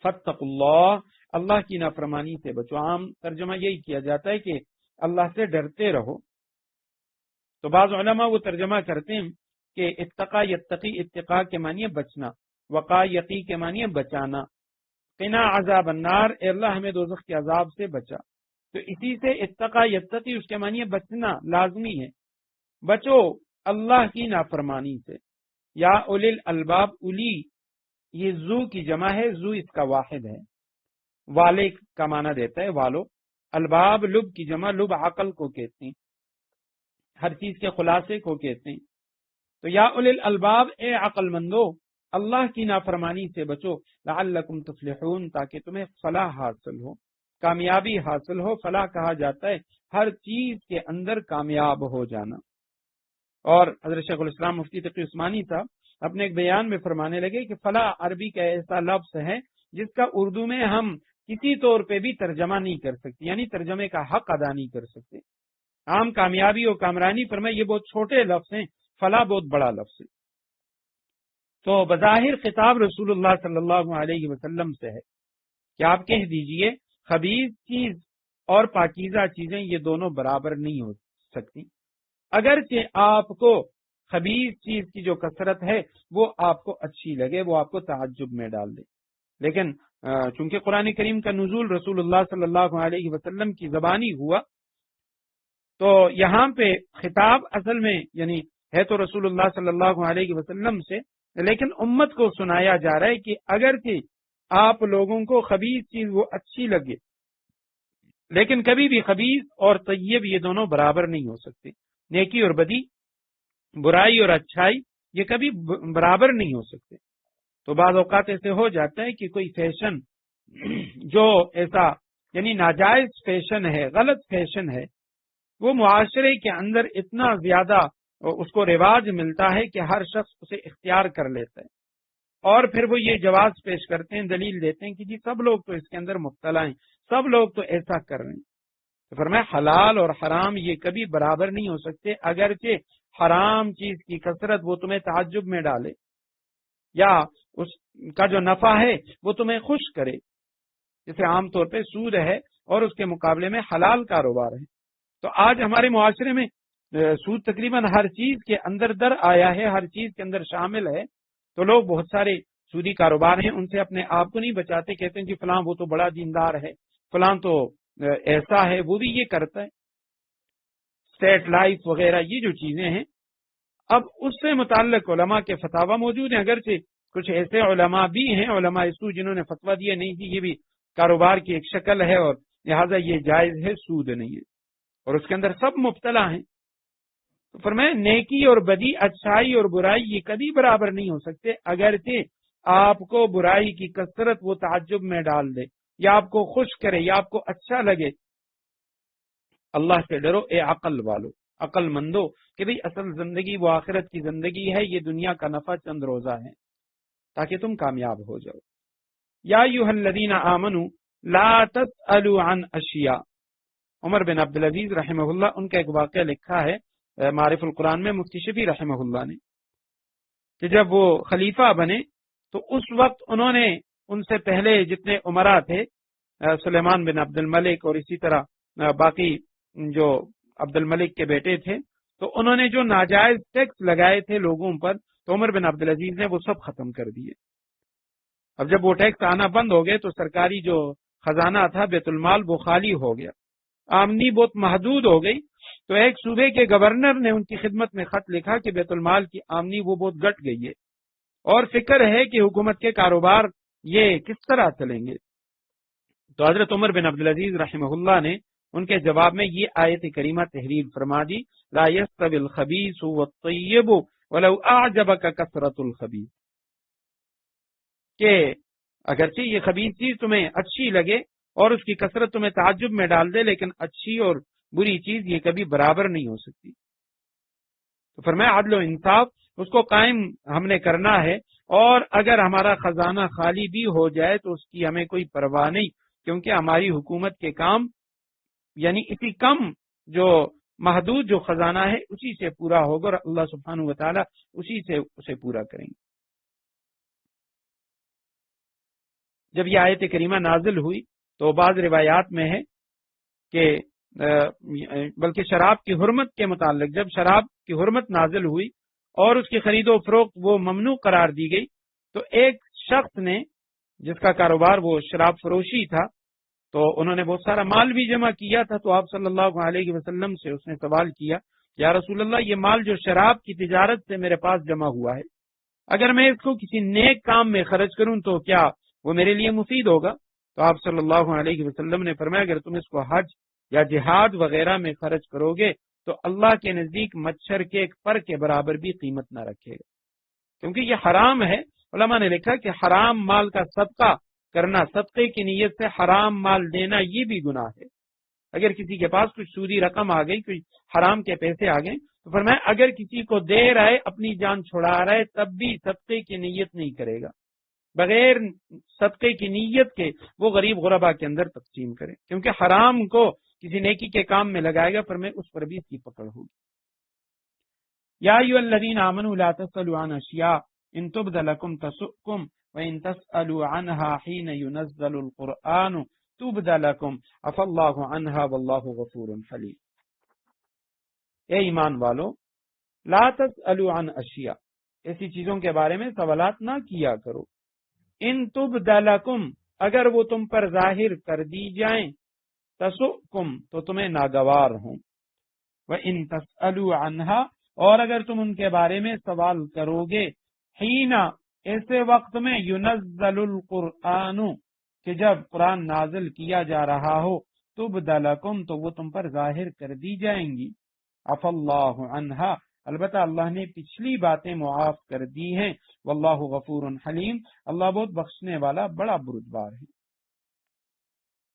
فاتقوا اللہ، اللہ کی نافرمانی سے بچو۔ عام ترجمہ یہی کیا جاتا ہے کہ اللہ سے ڈرتے رہو، تو بعض علماء وہ ترجمہ کرتے ہیں کہ اتقا یتقی، اتقا کے معنی بچنا، وقا یقی کے معنی بچانا، قنا عذاب النار، اے اللہ ہمیں دوزخ کے عذاب سے بچا، تو اسی سے اتقا یتقی اس کے معنی بچنا لازمی ہے، بچو اللہ کی نافرمانی سے۔ یا اولی الالباب، اولی یہ زو کی جمع ہے، زو اس کا واحد ہے، والے کا معنی دیتا ہے والو، الباب لب کی جمع، لب عقل کو کہتے ہیں، ہر چیز کے خلاصے کو کہتے ہیں، تو یا اولی الالباب، اے عقل مندو، اللہ کی نافرمانی سے بچو، لعلکم تفلحون، تاکہ تمہیں فلاح حاصل ہو، کامیابی حاصل ہو۔ فلاح کہا جاتا ہے ہر چیز کے اندر کامیاب ہو جانا۔ اور حضرت شیخ الاسلام مفتی تقی عثمانی صاحب اپنے ایک بیان میں فرمانے لگے کہ فلاح عربی کا ایسا لفظ ہے جس کا اردو میں ہم کسی طور پہ بھی ترجمہ نہیں کر سکتے، یعنی ترجمے کا حق ادا نہیں کر سکتے۔ عام کامیابی اور کامرانی پر میں یہ بہت چھوٹے لفظ ہیں، فلاح بہت بڑا لفظ ہے۔ تو بظاہر خطاب رسول اللہ صلی اللہ علیہ وسلم سے ہے کہ آپ کہہ دیجئے خبیث چیز اور پاکیزہ چیزیں یہ دونوں برابر نہیں ہو سکتی، اگرچہ آپ کو خبیث چیز کی جو کثرت ہے وہ آپ کو اچھی لگے، وہ آپ کو تعجب میں ڈال دے، لیکن چونکہ قرآن کریم کا نزول رسول اللہ صلی اللہ علیہ وسلم کی زبانی ہوا، تو یہاں پہ خطاب اصل میں یعنی ہے تو رسول اللہ صلی اللہ علیہ وسلم سے، لیکن امت کو سنایا جا رہا ہے کہ اگرچہ آپ لوگوں کو خبیث چیز وہ اچھی لگے، لیکن کبھی بھی خبیث اور طیب یہ دونوں برابر نہیں ہو سکتے. نیکی اور بدی، برائی اور اچھائی یہ کبھی برابر نہیں ہو سکتے. تو بعض اوقات ایسے ہو جاتا ہے کہ کوئی فیشن جو ایسا یعنی ناجائز فیشن ہے، غلط فیشن ہے، وہ معاشرے کے اندر اتنا زیادہ اس کو رواج ملتا ہے کہ ہر شخص اسے اختیار کر لیتا ہے، اور پھر وہ یہ جواز پیش کرتے ہیں، دلیل دیتے ہیں کہ جی سب لوگ تو اس کے اندر مبتلا ہیں، سب لوگ تو ایسا کر رہے ہیں. تو فرمایا حلال اور حرام یہ کبھی برابر نہیں ہو سکتے، اگرچہ حرام چیز کی کثرت وہ تمہیں تعجب میں ڈالے یا اس کا جو نفع ہے وہ تمہیں خوش کرے، جیسے عام طور پہ سود ہے اور اس کے مقابلے میں حلال کاروبار ہے. تو آج ہمارے معاشرے میں سود تقریباً ہر چیز کے اندر در آیا ہے، ہر چیز کے اندر شامل ہے. تو لوگ بہت سارے سودی کاروبار ہیں، ان سے اپنے آپ کو نہیں بچاتے، کہتے ہیں کہ فلاں وہ تو بڑا دیندار ہے، فلاں تو ایسا ہے، وہ بھی یہ کرتا ہے. اسٹیٹ لائف وغیرہ یہ جو چیزیں ہیں، اب اس سے متعلق علماء کے فتاوی موجود ہیں، اگرچہ کچھ ایسے علماء بھی ہیں، علماء سود جنہوں نے فتویٰ دیا نہیں جی یہ بھی کاروبار کی ایک شکل ہے اور لہٰذا یہ جائز ہے، سود نہیں ہے، اور اس کے اندر سب مبتلا ہیں. تو فرمایا نیکی اور بدی، اچھائی اور برائی یہ کبھی برابر نہیں ہو سکتے، اگرچہ آپ کو برائی کی کثرت وہ تعجب میں ڈال دے یا آپ کو خوش کرے یا آپ کو اچھا لگے. اللہ سے ڈرو اے عقل والو، عقل مندو، کہ بھئی اصل زندگی وہ آخرت کی زندگی ہے، یہ دنیا کا نفع چند روزہ ہے، تاکہ تم کامیاب ہو جاؤ. یا ایھا الذین آمنوا لا تسألوا عن اشیاء. عمر بن عبدالعزیز رحمہ اللہ، ان کا ایک واقعہ لکھا ہے معارف القرآن میں مفتی شفیع رحمہ اللہ نے، کہ جب وہ خلیفہ بنے تو اس وقت انہوں نے ان سے پہلے جتنے امراء تھے، سلیمان بن عبد الملک اور اسی طرح باقی جو عبد الملک کے بیٹے تھے، تو انہوں نے جو ناجائز ٹیکس لگائے تھے لوگوں پر، تو عمر بن عبدالعزیز نے وہ سب ختم کر دیے. اب جب وہ ٹیکس آنا بند ہو گئے تو سرکاری جو خزانہ تھا بیت المال وہ خالی ہو گیا، آمدنی بہت محدود ہو گئی. تو ایک صوبے کے گورنر نے ان کی خدمت میں خط لکھا کہ بیت المال کی آمدنی وہ بہت گٹ گئی ہے اور فکر ہے کہ حکومت کے کاروبار یہ کس طرح چلیں گے. تو حضرت عمر بن عبدالعزیز رحمہ اللہ نے ان کے جواب میں یہ آیت کریمہ تحریر فرما دی، لا یستوی الخبیث والطیب ولو اعجبک کثرت الخبیث، کہ اگرچہ یہ خبیث چیز تمہیں اچھی لگے اور اس کی کثرت تمہیں تعجب میں ڈال دے، لیکن اچھی اور بری چیز یہ کبھی برابر نہیں ہو سکتی. تو فرمایا عدل و انصاف اس کو قائم ہم نے کرنا ہے، اور اگر ہمارا خزانہ خالی بھی ہو جائے تو اس کی ہمیں کوئی پرواہ نہیں، کیونکہ ہماری حکومت کے کام یعنی اسی کم جو محدود جو خزانہ ہے اسی سے پورا ہوگا، اور اللہ سبحانہ و تعالی اسی سے اسے پورا کریں گے. جب یہ آیت کریمہ نازل ہوئی تو بعض روایات میں ہے کہ بلکہ شراب کی حرمت کے متعلق، جب شراب کی حرمت نازل ہوئی اور اس کی خرید و فروخت وہ ممنوع قرار دی گئی، تو ایک شخص نے جس کا کاروبار وہ شراب فروشی تھا، تو انہوں نے بہت سارا مال بھی جمع کیا تھا. تو آپ صلی اللہ علیہ وسلم سے اس نے سوال کیا، یا رسول اللہ یہ مال جو شراب کی تجارت سے میرے پاس جمع ہوا ہے، اگر میں اس کو کسی نیک کام میں خرچ کروں تو کیا وہ میرے لیے مفید ہوگا؟ تو آپ صلی اللہ علیہ وسلم نے فرمایا اگر تم اس کو حج یا جہاد وغیرہ میں خرچ کرو گے تو اللہ کے نزدیک مچھر کے ایک پر کے برابر بھی قیمت نہ رکھے گا، کیونکہ یہ حرام ہے. علماء نے لکھا کہ حرام مال کا صدقہ کرنا، صدقے کی نیت سے حرام مال دینا یہ بھی گناہ ہے. اگر کسی کے پاس کچھ سودی رقم آ گئی، کوئی حرام کے پیسے آ گئے، تو فرمایا اگر کسی کو دے رہا ہے، اپنی جان چھڑا رہا ہے، تب بھی صدقے کی نیت نہیں کرے گا، بغیر صدقے کی نیت کے وہ غریب غربا کے اندر تقسیم کرے، کیونکہ حرام کو کسی نیکی کے کام میں لگائے گا، فرمایا اس پر بھی اس کی پکڑ ہوگی. یا ایھا الذین آمنوا لا تسألوا عن اشیاء ان تبد لکم تسؤکم وان تسألوا عنها حین ينزل القرآن تبد لکم عفی اللہ عنها واللہ غفور حلیم. اے ایمان والو، لا تسألوا عن اشیاء، ایسی چیزوں کے بارے میں سوالات نہ کیا کرو، ان تبدلکم اگر وہ تم پر ظاہر کر دی جائیں تسؤکم تو تمہیں ناگوار ہوں، وَإِن تَسْأَلُوا عَنْهَا اور اگر تم ان کے بارے میں سوال کرو گے، حین ایسے وقت میں يُنَزَّلُ الْقُرْآنُ کہ جب قرآن نازل کیا جا رہا ہو، تبدلکم تو وہ تم پر ظاہر کر دی جائیں گی، عفا اللہ عنہا البتہ اللہ نے پچھلی باتیں معاف کر دی ہیں، واللہ غفور حلیم اللہ بہت بخشنے والا بڑا بردبار ہے۔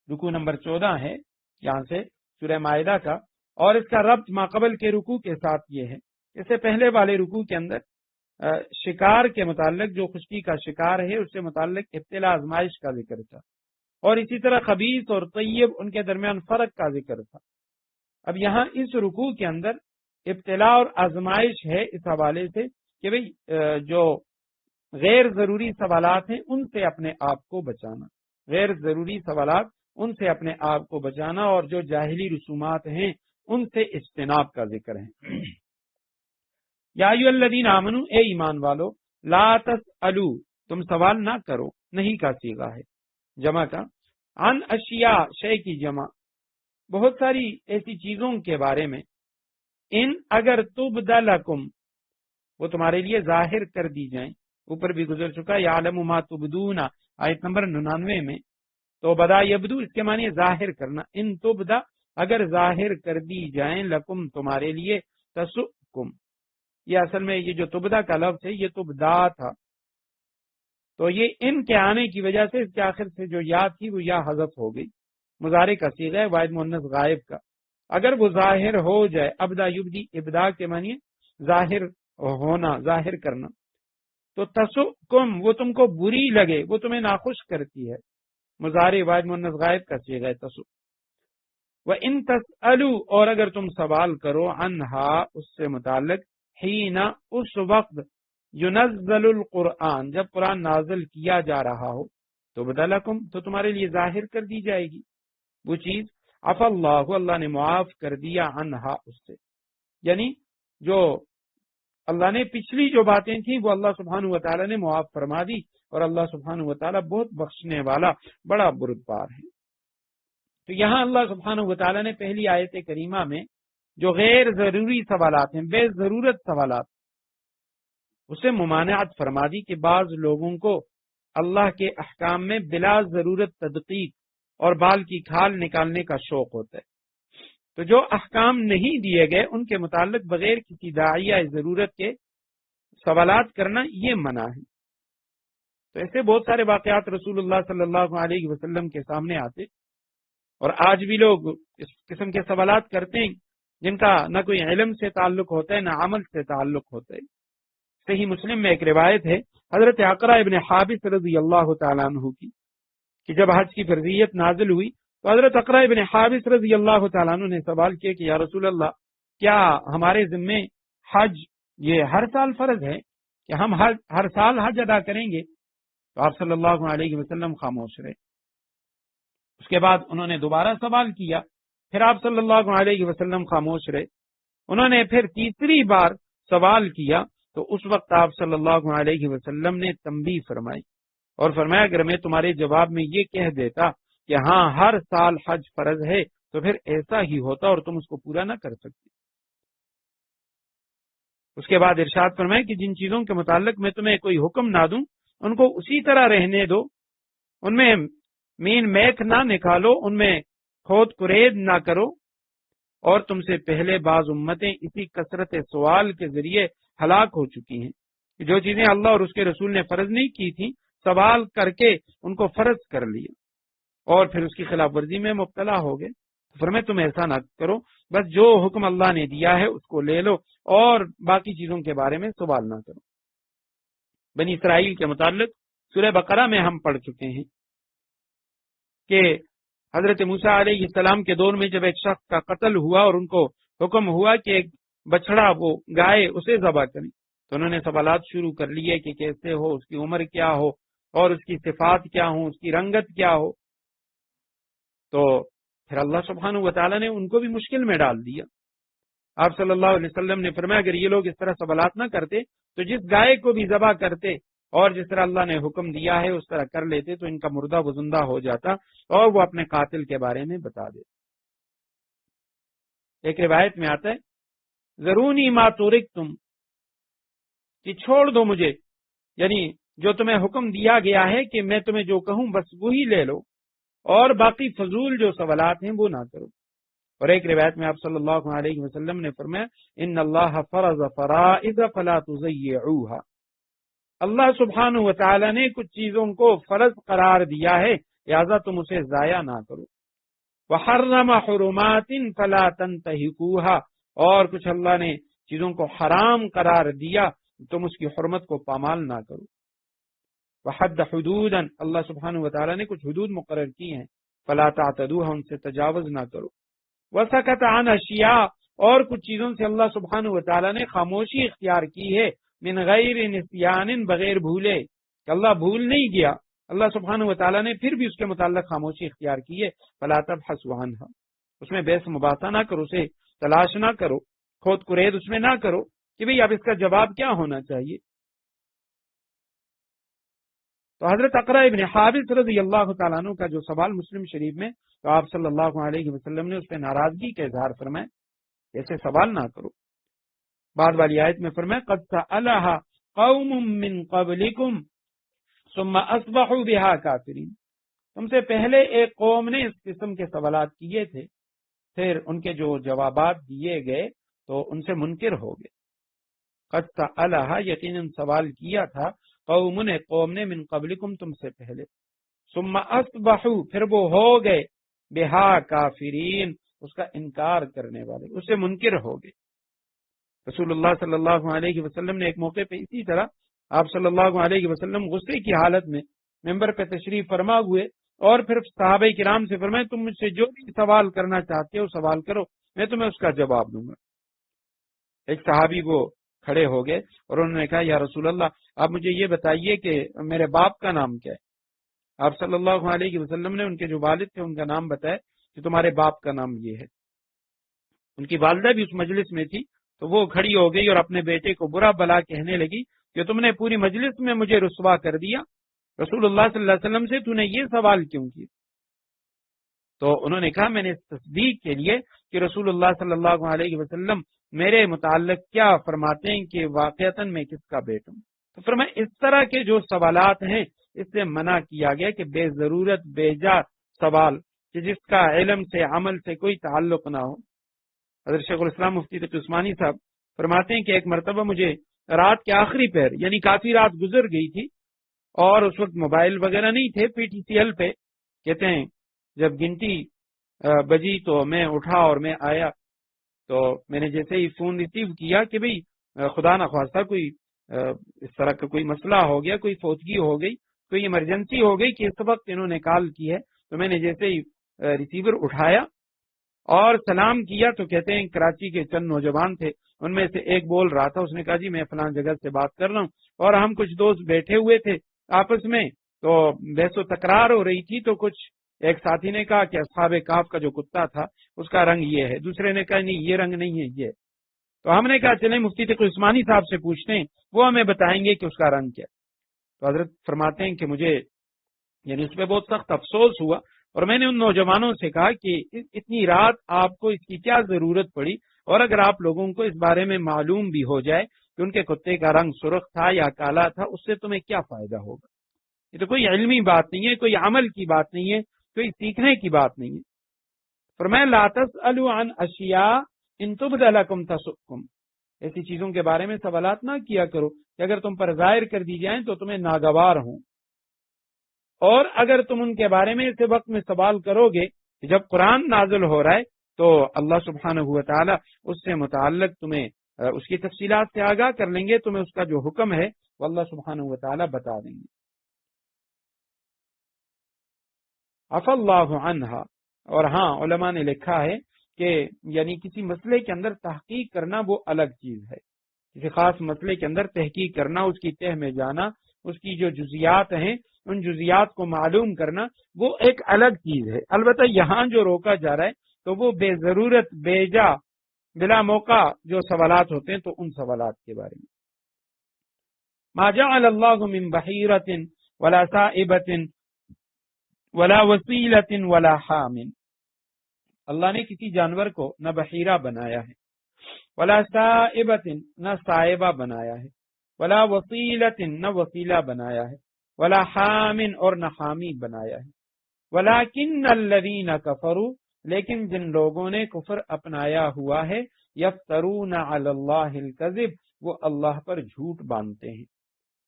رکوع نمبر 14 ہے یہاں سے سورہ مائدہ کا، اور اس کا ربط ماقبل کے رکوع کے ساتھ یہ ہے، اس سے پہلے والے رکوع کے اندر شکار کے متعلق جو خشکی کا شکار ہے اس سے متعلق ابتلا آزمائش کا ذکر تھا، اور اسی طرح خبیث اور طیب ان کے درمیان فرق کا ذکر تھا۔ اب یہاں اس رکوع کے اندر ابتلا اور آزمائش ہے اس حوالے سے کہ بھئی جو غیر ضروری سوالات ہیں ان سے اپنے آپ کو بچانا، غیر ضروری سوالات ان سے اپنے آپ کو بچانا، اور جو جاہلی رسومات ہیں ان سے اجتناب کا ذکر ہے۔ یا ایھا الذین آمنوا اے ایمان والو، لا تسألوا تم سوال نہ کرو، نہیں کا صیغہ ہے جمع کا، عن اشیاء شے کی جمع، بہت ساری ایسی چیزوں کے بارے میں، ان اگر تبدلکم وہ تمہارے لیے ظاہر کر دی جائیں، اوپر بھی گزر چکا یعلم ما تبدون آیت نمبر 99 میں، تو بدا یبدو اس کے معنی ظاہر کرنا، ان تبدا اگر ظاہر کر دی جائیں لکم تمہارے لیے تسؤکم، یہ اصل میں یہ جو تبدا کا لفظ ہے یہ تبدا تھا، تو یہ ان کے آنے کی وجہ سے اس کے آخر سے جو یا تھی وہ یا حذف ہو گئی، مضارع کا صیغہ ہے واحد مؤنث غائب کا، اگر وہ ظاہر ہو جائے، ابدا یبدی ابدا کے معنی ظاہر ہونا، ظاہر کرنا، تو تسؤکم وہ تم کو بری لگے، وہ تمہیں ناخوش کرتی ہے، مضارع واحد مؤنث غائب کا صیغہ ہے تسؤ۔ وَإِن تَسْأَلُوا اور اگر تم سوال کرو عنہا اس سے متعلق، حین اس وقت، ينزل القرآن جب قرآن نازل کیا جا رہا ہو، تبدلکم تو تمہارے لیے ظاہر کر دی جائے گی وہ چیز، عفا اللہ اللہ نے معاف کر دیا عنہا اس سے، یعنی جو اللہ نے پچھلی جو باتیں تھیں وہ اللہ سبحانہ و تعالی نے معاف فرما دی، اور اللہ سبحانہ و تعالی بہت بخشنے والا بڑا بردبار ہے۔ تو یہاں اللہ سبحانہ و تعالی نے پہلی آیت کریمہ میں جو غیر ضروری سوالات ہیں، بے ضرورت سوالات، اسے ممانعت فرما دی کہ بعض لوگوں کو اللہ کے احکام میں بلا ضرورت تدقیق اور بال کی کھال نکالنے کا شوق ہوتا ہے، تو جو احکام نہیں دیے گئے ان کے متعلق بغیر کسی داعیہ ضرورت کے سوالات کرنا یہ منع ہے۔ تو ایسے بہت سارے واقعات رسول اللہ صلی اللہ علیہ وسلم کے سامنے آتے، اور آج بھی لوگ اس قسم کے سوالات کرتے ہیں جن کا نہ کوئی علم سے تعلق ہوتا ہے نہ عمل سے تعلق ہوتا ہے۔ صحیح مسلم میں ایک روایت ہے حضرت اقرا ابن حابس رضی اللہ تعالیٰ عنہ کی، کہ جب حج کی فرضیت نازل ہوئی تو حضرت اقرا ابن حابس رضی اللہ تعالیٰ عنہ نے سوال کیا کہ یا رسول اللہ، کیا ہمارے ذمے حج یہ ہر سال فرض ہے کہ ہم ہر سال حج ادا کریں گے؟ تو آپ صلی اللہ علیہ وسلم خاموش رہے۔ اس کے بعد انہوں نے دوبارہ سوال کیا، پھر آپ صلی اللہ علیہ وسلم خاموش رہے۔ انہوں نے پھر تیسری بار سوال کیا تو اس وقت آپ صلی اللہ علیہ وسلم نے تنبیہ فرمائی اور فرمایا اگر میں تمہارے جواب میں یہ کہہ دیتا کہ ہاں ہر سال حج فرض ہے تو پھر ایسا ہی ہوتا اور تم اس کو پورا نہ کر سکتے۔ اس کے بعد ارشاد فرمایا کہ جن چیزوں کے متعلق میں تمہیں کوئی حکم نہ دوں ان کو اسی طرح رہنے دو، ان میں مین میخ نہ نکالو، ان میں کھود کرید نہ کرو، اور تم سے پہلے بعض امتیں اسی کثرت سوال کے ذریعے ہلاک ہو چکی ہیں کہ جو چیزیں اللہ اور اس کے رسول نے فرض نہیں کی تھی سوال کر کے ان کو فرض کر لیا اور پھر اس کی خلاف ورزی میں مبتلا ہو گئے۔ فرمائے تم ایسا نہ کرو، بس جو حکم اللہ نے دیا ہے اس کو لے لو اور باقی چیزوں کے بارے میں سوال نہ کرو۔ بنی اسرائیل کے متعلق سورہ بقرہ میں ہم پڑھ چکے ہیں کہ حضرت موسیٰ علیہ السلام کے دور میں جب ایک شخص کا قتل ہوا اور ان کو حکم ہوا کہ ایک بچڑا وہ گائے اسے ذبح کریں، تو انہوں نے سوالات شروع کر لیے کہ کیسے ہو، اس کی عمر کیا ہو اور اس کی صفات کیا ہوں، اس کی رنگت کیا ہو۔ تو پھر اللہ سبحانہ و تعالیٰ نے ان کو بھی مشکل میں ڈال دیا۔ آپ صلی اللہ علیہ وسلم نے فرمایا اگر یہ لوگ اس طرح سوالات نہ کرتے تو جس گائے کو بھی ذبح کرتے اور جس طرح اللہ نے حکم دیا ہے اس طرح کر لیتے تو ان کا مردہ و زندہ ہو جاتا اور وہ اپنے قاتل کے بارے میں بتا دیتے۔ ایک روایت میں آتا ہے ذرونی ما تورکتم، کہ چھوڑ دو مجھے، یعنی جو تمہیں حکم دیا گیا ہے کہ میں تمہیں جو کہوں بس وہی لے لو، اور باقی فضول جو سوالات ہیں وہ نہ کرو۔ اور ایک روایت میں آپ صلی اللہ علیہ وسلم نے فرمایا ان اللہ فرض فرائض فلا تضيعوها، اللہ سبحانہ و تعالی نے کچھ چیزوں کو فرض قرار دیا ہے لہذا تم اسے ضائع نہ کرو۔ وحرم حرمات فلا تنتهكوها، اور کچھ اللہ نے چیزوں کو حرام قرار دیا تم اس کی حرمت کو پامال نہ کرو۔ وحد حدودا، اللہ سبحانہ و تعالی نے کچھ حدود مقرر کی ہیں فلا تعتدوها، ان سے تجاوز نہ کرو۔ وسکت عن اشیاء، اور کچھ چیزوں سے اللہ سبحانہ و تعالی نے خاموشی اختیار کی ہے من غیر نسیان، بغیر بھولے، کہ اللہ بھول نہیں گیا، اللہ سبحانہ و تعالی نے پھر بھی اس کے متعلق خاموشی اختیار کی ہے۔ فلا تبحثوا عنها، اس میں بحث مباحثہ نہ کرو، اسے تلاش نہ کرو، کھود کرید اس میں نہ کرو کہ بھئی اب اس کا جواب کیا ہونا چاہیے۔ تو حضرت اقرا ابن حابس رضی اللہ تعالیٰ عنہ کا جو سوال مسلم شریف میں، تو آپ صلی اللہ علیہ وسلم نے اس پہ ناراضگی کا اظہار فرمایا، ایسے سوال نہ کرو۔ بعد والی آیت میں فرمایا قد سألها قوم من قبلكم ثم اصبحوا بها کافرین، تم سے پہلے ایک قوم نے اس قسم کے سوالات کیے تھے، پھر ان کے جو جوابات دیے گئے تو ان سے منکر ہو گئے۔ قد سألها، یقیناً سوال کیا تھا، قوم نے، قوم نے، من قبلکم، تم سے پہلے، ثم اصبحوا، پھر وہ ہو گئے، بہا کافرین، اس کا انکار کرنے والے، اس سے منکر ہو گئے۔ رسول اللہ صلی اللہ علیہ وسلم نے ایک موقع پہ اسی طرح آپ صلی اللہ علیہ وسلم غصے کی حالت میں ممبر پہ تشریف فرما ہوئے اور پھر صحابہ کرام سے فرمائے تم مجھ سے جو بھی سوال کرنا چاہتے ہو سوال کرو، میں تمہیں اس کا جواب دوں گا۔ ایک صحابی وہ کھڑے ہو گئے اور انہوں نے کہا یا رسول اللہ آپ مجھے یہ بتائیے کہ میرے باپ کا نام کیا ہے۔ آپ صلی اللہ علیہ وسلم نے ان کے جو والد تھے ان کا نام بتایا کہ تمہارے باپ کا نام یہ ہے۔ ان کی والدہ بھی اس مجلس میں تھی تو وہ کھڑی ہو گئی اور اپنے بیٹے کو برا بلا کہنے لگی کہ تم نے پوری مجلس میں مجھے رسوا کر دیا، رسول اللہ صلی اللہ علیہ وسلم سے تو نے یہ سوال کیوں کیا؟ تو انہوں نے کہا میں نے اس تصدیق کے لیے کہ رسول اللہ صلی اللہ علیہ وسلم میرے متعلق کیا فرماتے ہیں کہ واقعتاً میں کس کا بیٹا ہوں۔ تو فرمایا اس طرح کے جو سوالات ہیں اس سے منع کیا گیا کہ بے ضرورت بے جا سوال کہ جس کا علم سے عمل سے کوئی تعلق نہ ہو۔ حضرت شیخ الاسلام مفتی تقی عثمانی صاحب فرماتے ہیں کہ ایک مرتبہ مجھے رات کے آخری پہر یعنی کافی رات گزر گئی تھی اور اس وقت موبائل وغیرہ نہیں تھے، PTCL پہ کہتے ہیں جب گنتی بجی تو میں اٹھا اور میں آیا تو میں نے جیسے ہی فون ریسیو کیا کہ بھئی خدا نخواستہ کوئی اس طرح کا کوئی مسئلہ ہو گیا، کوئی فوتگی ہو گئی، کوئی ایمرجنسی ہو گئی کہ اس وقت انہوں نے کال کی ہے، تو میں نے جیسے ہی ریسیور اٹھایا اور سلام کیا تو کہتے ہیں کراچی کے چند نوجوان تھے، ان میں سے ایک بول رہا تھا، اس نے کہا جی میں فلاں جگہ سے بات کر رہا ہوں، اور ہم کچھ دوست بیٹھے ہوئے تھے آپس میں تو بحث و تکرار ہو رہی تھی، تو کچھ ایک ساتھی نے کہا کہ اصحاب کہف کا جو کتا تھا اس کا رنگ یہ ہے، دوسرے نے کہا نہیں یہ رنگ نہیں ہے یہ، تو ہم نے کہا چلیں مفتی تقی عثمانی صاحب سے پوچھتے ہیں وہ ہمیں بتائیں گے کہ اس کا رنگ کیا۔ تو حضرت فرماتے ہیں کہ مجھے یعنی اس پہ بہت سخت افسوس ہوا اور میں نے ان نوجوانوں سے کہا کہ اتنی رات آپ کو اس کی کیا ضرورت پڑی، اور اگر آپ لوگوں کو اس بارے میں معلوم بھی ہو جائے کہ ان کے کتے کا رنگ سرخ تھا یا کالا تھا اس سے تمہیں کیا فائدہ ہوگا؟ یہ تو کوئی علمی بات نہیں ہے، کوئی عمل کی بات نہیں ہے، کوئی سیکھنے کی بات نہیں ہے۔ فرمایا لا تسألوا عن اشیاء ان تبد لکم تسؤکم، ایسی چیزوں کے بارے میں سوالات نہ کیا کرو کہ اگر تم پر ظاہر کر دی جائیں تو تمہیں ناگوار ہوں، اور اگر تم ان کے بارے میں اسے وقت میں سوال کرو گے کہ جب قرآن نازل ہو رہا ہے تو اللہ سبحانہ و تعالی اس سے متعلق تمہیں اس کی تفصیلات سے آگاہ کر لیں گے، تمہیں اس کا جو حکم ہے وہ اللہ سبحانہ و تعالی بتا دیں گے۔ عفا اللہ عنہا، اور ہاں علماء نے لکھا ہے کہ یعنی کسی مسئلے کے اندر تحقیق کرنا وہ الگ چیز ہے، کسی خاص مسئلے کے اندر تحقیق کرنا، اس کی تہ میں جانا، اس کی جو جزیات ہیں ان جزیات کو معلوم کرنا وہ ایک الگ چیز ہے۔ البتہ یہاں جو روکا جا رہا ہے تو وہ بے ضرورت بے جا بلا موقع جو سوالات ہوتے ہیں تو ان سوالات کے بارے میں۔ ما جعل اللہ من بحیرۃ ولا سائبۃ ولا وسیلۃ ولا حام، اللہ نے کسی جانور کو نہ بحیرہ بنایا ہے، ولا سائبۃ نہ سائبہ بنایا ہے، ولا وسیلۃ نہ وسیلہ بنایا ہے، ولا حام اور نہ حامی بنایا ہے، ولکن الذین کفروا، لیکن جن لوگوں نے کفر اپنایا ہوا ہے، یفترون علی اللہ الکذب، وہ اللہ پر جھوٹ باندھتے ہیں،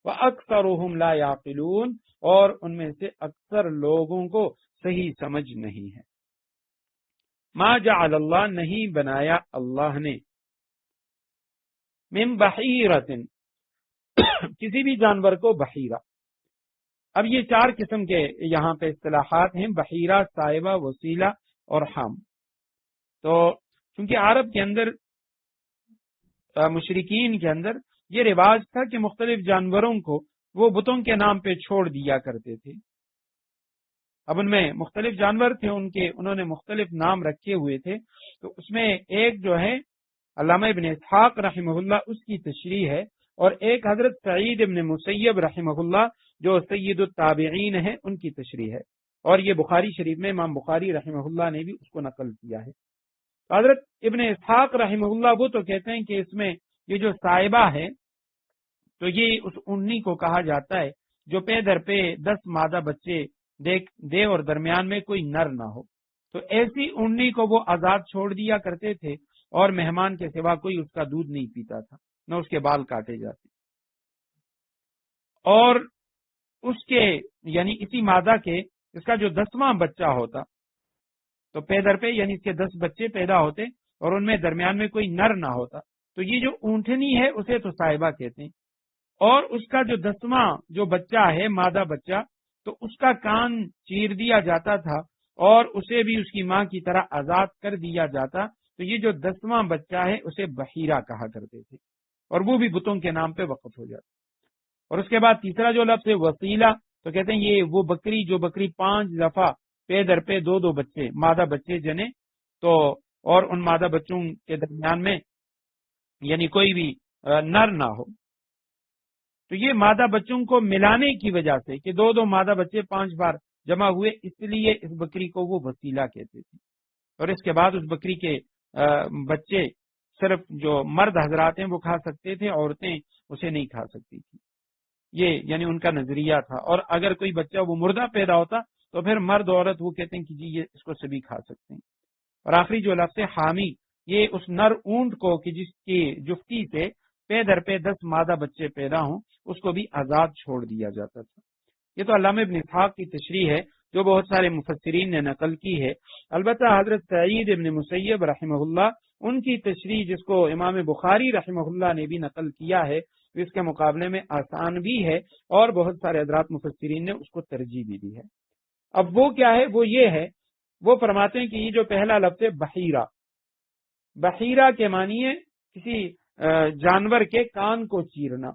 وَأَكْثَرُهُمْ لَا يَعْقِلُونَ، اور ان میں سے اکثر لوگوں کو صحیح سمجھ نہیں ہے۔ ما جعل اللہ، نہیں بنایا اللہ نے، من بحیرۃ، کسی بھی جانور کو بحیرہ۔ اب یہ چار قسم کے یہاں پہ اصطلاحات ہیں، بحیرہ، سائبہ، وسیلہ اور حام۔ تو چونکہ عرب کے اندر، مشرکین کے اندر یہ رواج تھا کہ مختلف جانوروں کو وہ بتوں کے نام پہ چھوڑ دیا کرتے تھے۔ اب ان میں مختلف جانور تھے، انہوں نے مختلف نام رکھے ہوئے تھے۔ تو اس میں ایک جو ہے علامہ ابن اسحاق رحمہ اللہ، اس کی تشریح ہے، اور ایک حضرت سعید ابن مسیب رحمہ اللہ جو سید التابعین ہیں، ان کی تشریح ہے، اور یہ بخاری شریف میں امام بخاری رحمہ اللہ نے بھی اس کو نقل کیا ہے۔ حضرت ابن اسحاق رحمہ اللہ وہ تو کہتے ہیں کہ اس میں یہ جو سائبہ ہے تو یہ اس اونٹنی کو کہا جاتا ہے جو پے در پہ 10 مادہ بچے دے اور درمیان میں کوئی نر نہ ہو۔ تو ایسی اونٹنی کو وہ آزاد چھوڑ دیا کرتے تھے، اور مہمان کے سوا کوئی اس کا دودھ نہیں پیتا تھا، نہ اس کے بال کاٹے جاتے، اور اس کے یعنی اسی مادہ کے اس کا جو 10واں بچہ ہوتا تو پے در پہ یعنی اس کے 10 بچے پیدا ہوتے، اور ان میں درمیان میں کوئی نر نہ ہوتا، تو یہ جو اونٹنی ہے اسے تو سائبہ کہتے ہیں، اور اس کا جو 10واں جو بچہ ہے مادہ بچہ، تو اس کا کان چیر دیا جاتا تھا اور اسے بھی اس کی ماں کی طرح آزاد کر دیا جاتا، تو یہ جو 10واں بچہ ہے اسے بحیرہ کہا کرتے تھے، اور وہ بھی بتوں کے نام پہ وقف ہو جاتا۔ اور اس کے بعد تیسرا جو لفظ ہے وسیلہ، تو کہتے ہیں یہ وہ بکری جو بکری 5 دفعہ پے در پہ 2 بچے مادہ بچے جنے، تو اور ان مادہ بچوں کے درمیان میں یعنی کوئی بھی نر نہ ہو، تو یہ مادہ بچوں کو ملانے کی وجہ سے کہ 2 مادہ بچے 5 بار جمع ہوئے، اس لیے اس بکری کو وہ وسیلہ کہتے تھے۔ اور اس کے بعد اس بکری کے بچے صرف جو مرد حضرات ہیں وہ کھا سکتے تھے، عورتیں اسے نہیں کھا سکتی تھی، یہ یعنی ان کا نظریہ تھا۔ اور اگر کوئی بچہ وہ مردہ پیدا ہوتا تو پھر مرد عورت وہ کہتے ہیں کہ جی یہ اس کو سبھی کھا سکتے ہیں۔ اور آخری جو لفظ حامی، یہ اس نر اونٹ کو کہ جس کی جفتی سے پے در پہ 10 مادہ بچے پیدا ہوں، اس کو بھی آزاد چھوڑ دیا جاتا تھا۔ یہ تو علامہ ابن اسحاق کی تشریح ہے جو بہت سارے مفسرین نے نقل کی ہے۔ البتہ حضرت سعید ابن مسیب رحمہ اللہ، ان کی تشریح جس کو امام بخاری رحمہ اللہ نے بھی نقل کیا ہے، اس کے مقابلے میں آسان بھی ہے، اور بہت سارے حضرات مفسرین نے اس کو ترجیح بھی دی ہے۔ اب وہ کیا ہے؟ وہ یہ ہے، وہ فرماتے ہیں کہ یہ جو پہلا لفظ ہے بحیرہ، بحیرہ کے معنی ہے کسی جانور کے کان کو چیرنا،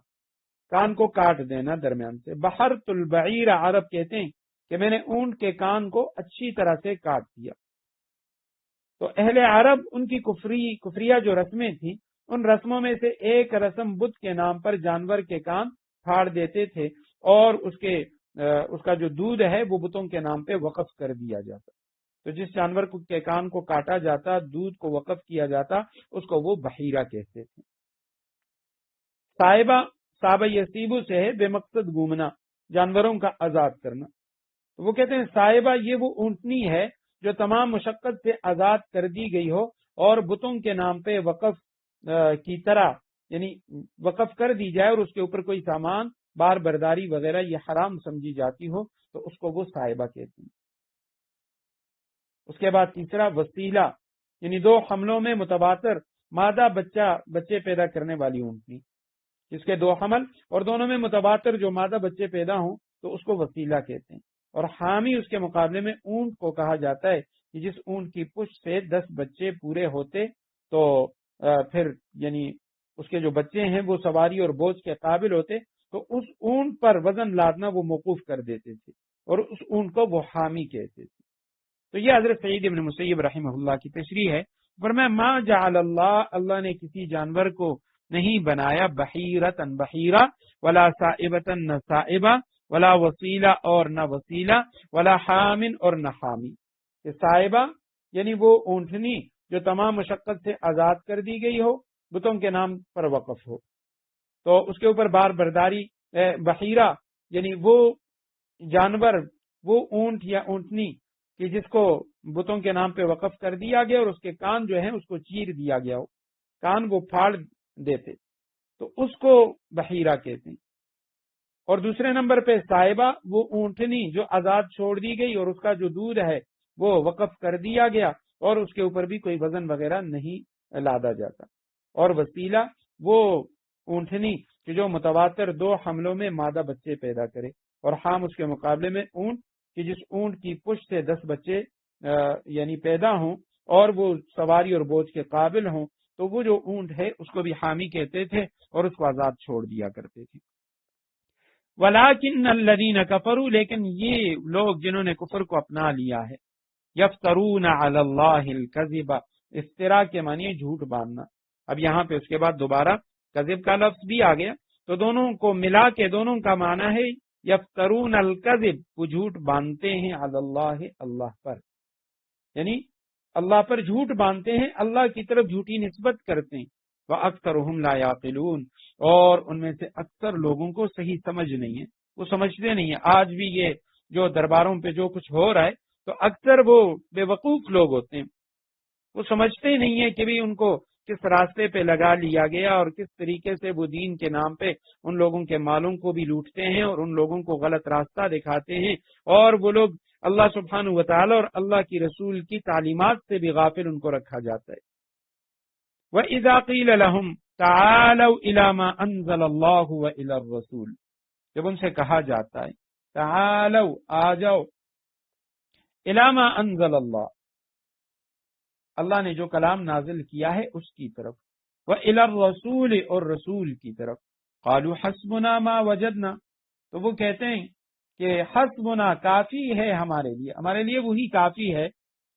کان کو کاٹ دینا درمیان سے۔ بحرت البعیر، عرب کہتے ہیں کہ میں نے اونٹ کے کان کو اچھی طرح سے کاٹ دیا۔ تو اہل عرب ان کی کفریہ جو رسمیں تھیں، ان رسموں میں سے ایک رسم بت کے نام پر جانور کے کان پھاڑ دیتے تھے، اور اس کا جو دودھ ہے وہ بتوں کے نام پہ وقف کر دیا جاتا۔ تو جس جانور کے کان کو کاٹا جاتا، دودھ کو وقف کیا جاتا، اس کو وہ بحیرہ کہتے تھے۔ صابہ یسیبو سے ہے بے مقصد گھومنا، جانوروں کا آزاد کرنا۔ تو وہ کہتے ہیں صائبہ یہ وہ اونٹنی ہے جو تمام مشقت سے آزاد کر دی گئی ہو، اور بتوں کے نام پہ وقف کی طرح یعنی وقف کر دی جائے، اور اس کے اوپر کوئی سامان بار برداری وغیرہ یہ حرام سمجھی جاتی ہو، تو اس کو وہ صائبہ کہتے ہیں۔ اس کے بعد تیسرا وسیلہ، یعنی 2 حملوں میں متواتر مادہ بچے پیدا کرنے والی اونٹنی، جس کے 2 حمل اور دونوں میں متواتر جو مادہ بچے پیدا ہوں تو اس کو وسیلہ کہتے ہیں۔ اور حامی اس کے مقابلے میں اونٹ کو کہا جاتا ہے کہ جس اونٹ کی پشت سے 10 بچے پورے ہوتے تو پھر یعنی اس کے جو بچے ہیں وہ سواری اور بوجھ کے قابل ہوتے، تو اس اونٹ پر وزن لادنا وہ موقوف کر دیتے تھے، اور اس اونٹ کو وہ حامی کہتے تھے۔ تو یہ حضرت سعید ابن مسیب رحمہ اللہ کی تشریح ہے۔ فرمایا ما جعل اللہ نے کسی جانور کو نہیں بنایا بحیرتن بحیرہ، ولا سائبتن نہ سائبہ، ولا وسیلہ اور نہ وسیلہ، ولا حامن اور نہ حامی۔ کہ سائبہ یعنی وہ اونٹنی جو تمام مشقت سے آزاد کر دی گئی ہو، بتوں کے نام پر وقف ہو تو اس کے اوپر بار برداری۔ بحیرہ یعنی وہ جانور، وہ اونٹ یا اونٹنی کہ جس کو بتوں کے نام پہ وقف کر دیا گیا اور اس کے کان جو ہیں اس کو چیر دیا گیا ہو، کان وہ پھاڑ دیتے، تو اس کو بحیرہ کہتے ہیں۔ اور دوسرے نمبر پہ صاحبہ، وہ اونٹنی جو آزاد چھوڑ دی گئی اور اس کا جو دودھ ہے وہ وقف کر دیا گیا اور اس کے اوپر بھی کوئی وزن وغیرہ نہیں لادا جاتا۔ اور وسیلہ، وہ اونٹنی کہ جو متواتر 2 حملوں میں مادہ بچے پیدا کرے، اور حام اس کے مقابلے میں اونٹ کہ جس اونٹ کی پشت سے 10 بچے یعنی پیدا ہوں اور وہ سواری اور بوجھ کے قابل ہوں، تو وہ جو اونٹ ہے اس کو بھی حامی کہتے تھے اور اس کو آزاد چھوڑ دیا کرتے تھے۔ وَلَٰكِنَّ الَّذِينَ كَفَرُوا، لیکن یہ لوگ جنہوں نے کفر کو اپنا لیا ہے، یفترون علی اللہ الکذب، افتراء کے معنی جھوٹ باندھنا۔ اب یہاں پہ اس کے بعد دوبارہ کذب کا لفظ بھی آ گیا، تو دونوں کو ملا کے دونوں کا معنی ہے یفترون الکذب، وہ جھوٹ باندھتے ہیں علی اللہ، اللہ پر، یعنی اللہ پر جھوٹ باندھتے ہیں، اللہ کی طرف جھوٹی نسبت کرتے ہیں۔ وَأَكْثَرُهُمْ لَا يَعْقِلُونَ، اور ان میں سے اکثر لوگوں کو صحیح سمجھ نہیں ہے، وہ سمجھتے نہیں ہیں۔ آج بھی یہ جو درباروں پہ جو کچھ ہو رہا ہے تو اکثر وہ بے وقوف لوگ ہوتے ہیں، وہ سمجھتے نہیں ہیں کہ بھی ان کو کس راستے پہ لگا لیا گیا اور کس طریقے سے وہ دین کے نام پہ ان لوگوں کے مالوں کو بھی لوٹتے ہیں اور ان لوگوں کو غلط راستہ دکھاتے ہیں، اور وہ لوگ اللہ سبحانہ و تعالی اور اللہ کی رسول کی تعلیمات سے بھی غافل ان کو رکھا جاتا ہے۔ وَإِذَا قِيلَ لَهُمْ تَعَالَوْا إِلَى مَا أَنزَلَ اللَّهُ وَإِلَى الرَّسُولِ، جب ان سے کہا جاتا ہے تعالوا، آ جاؤ، إِلَى مَا أَنزَلَ اللَّهُ، اللہ نے جو کلام نازل کیا ہے اس کی طرف، وَإِلَى الرَّسُولِ، اور رسول کی طرف۔ قَالُوا حَسْبُنَا مَا وَجَدْنَا، تو وہ کہتے ہیں کہ حسبنا، کافی ہے ہمارے لیے وہی کافی ہے،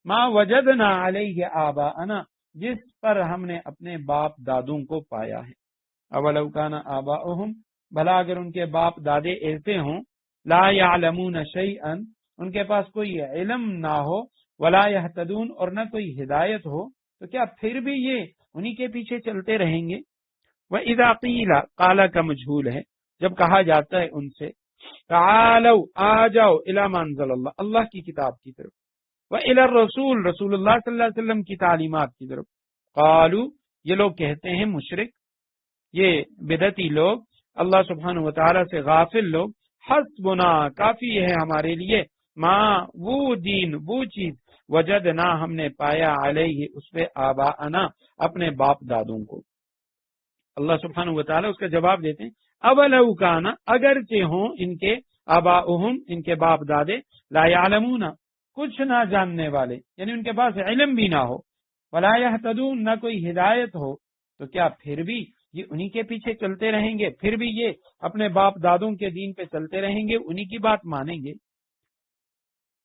ما وجدنا علیہ آباءنا، جس پر ہم نے اپنے باپ دادوں کو پایا ہے۔ اولو کان آباؤہم، بھلا اگر ان کے باپ دادے ایسے ہوں، لا یعلمون شیئا، ان کے پاس کوئی علم نہ ہو، ولا یہتدون، اور نہ کوئی ہدایت ہو، تو کیا پھر بھی یہ انہی کے پیچھے چلتے رہیں گے؟ وَإِذَا قِيلَ، قَالَ کا مجھول ہے، جب کہا جاتا ہے ان سے تعالوا، آ جاؤ، الی ما انزل اللہ، اللہ کی کتاب کی طرف، وَإِلَى الرَّسُولِ، رسول اللہ صلی اللہ علیہ وسلم کی تعلیمات کی طرف، قالوا، یہ لوگ کہتے ہیں مشرک، یہ بدعتی لوگ، اللہ سبحانہ و تعالی سے غافل لوگ، حسبنا، کافی ہے ہمارے لیے، ما، وہ دین، وہ چیز، وجدنا، ہم نے پایا، علیہ، اس پہ، آباءنا، اپنے باپ دادوں کو۔ اللہ سبحانہ و تعالی اس کا جواب دیتے ہیں اولو کانا، اگرچہ ہوں ان کے آباؤہم، ان کے باپ دادے، لا یعلمون، کچھ نہ جاننے والے، یعنی ان کے پاس علم بھی نہ ہو، ولا یہتدون، نہ کوئی ہدایت ہو، تو کیا پھر بھی یہ انہی کے پیچھے چلتے رہیں گے؟ پھر بھی یہ اپنے باپ دادوں کے دین پہ چلتے رہیں گے، انہی کی بات مانیں گے؟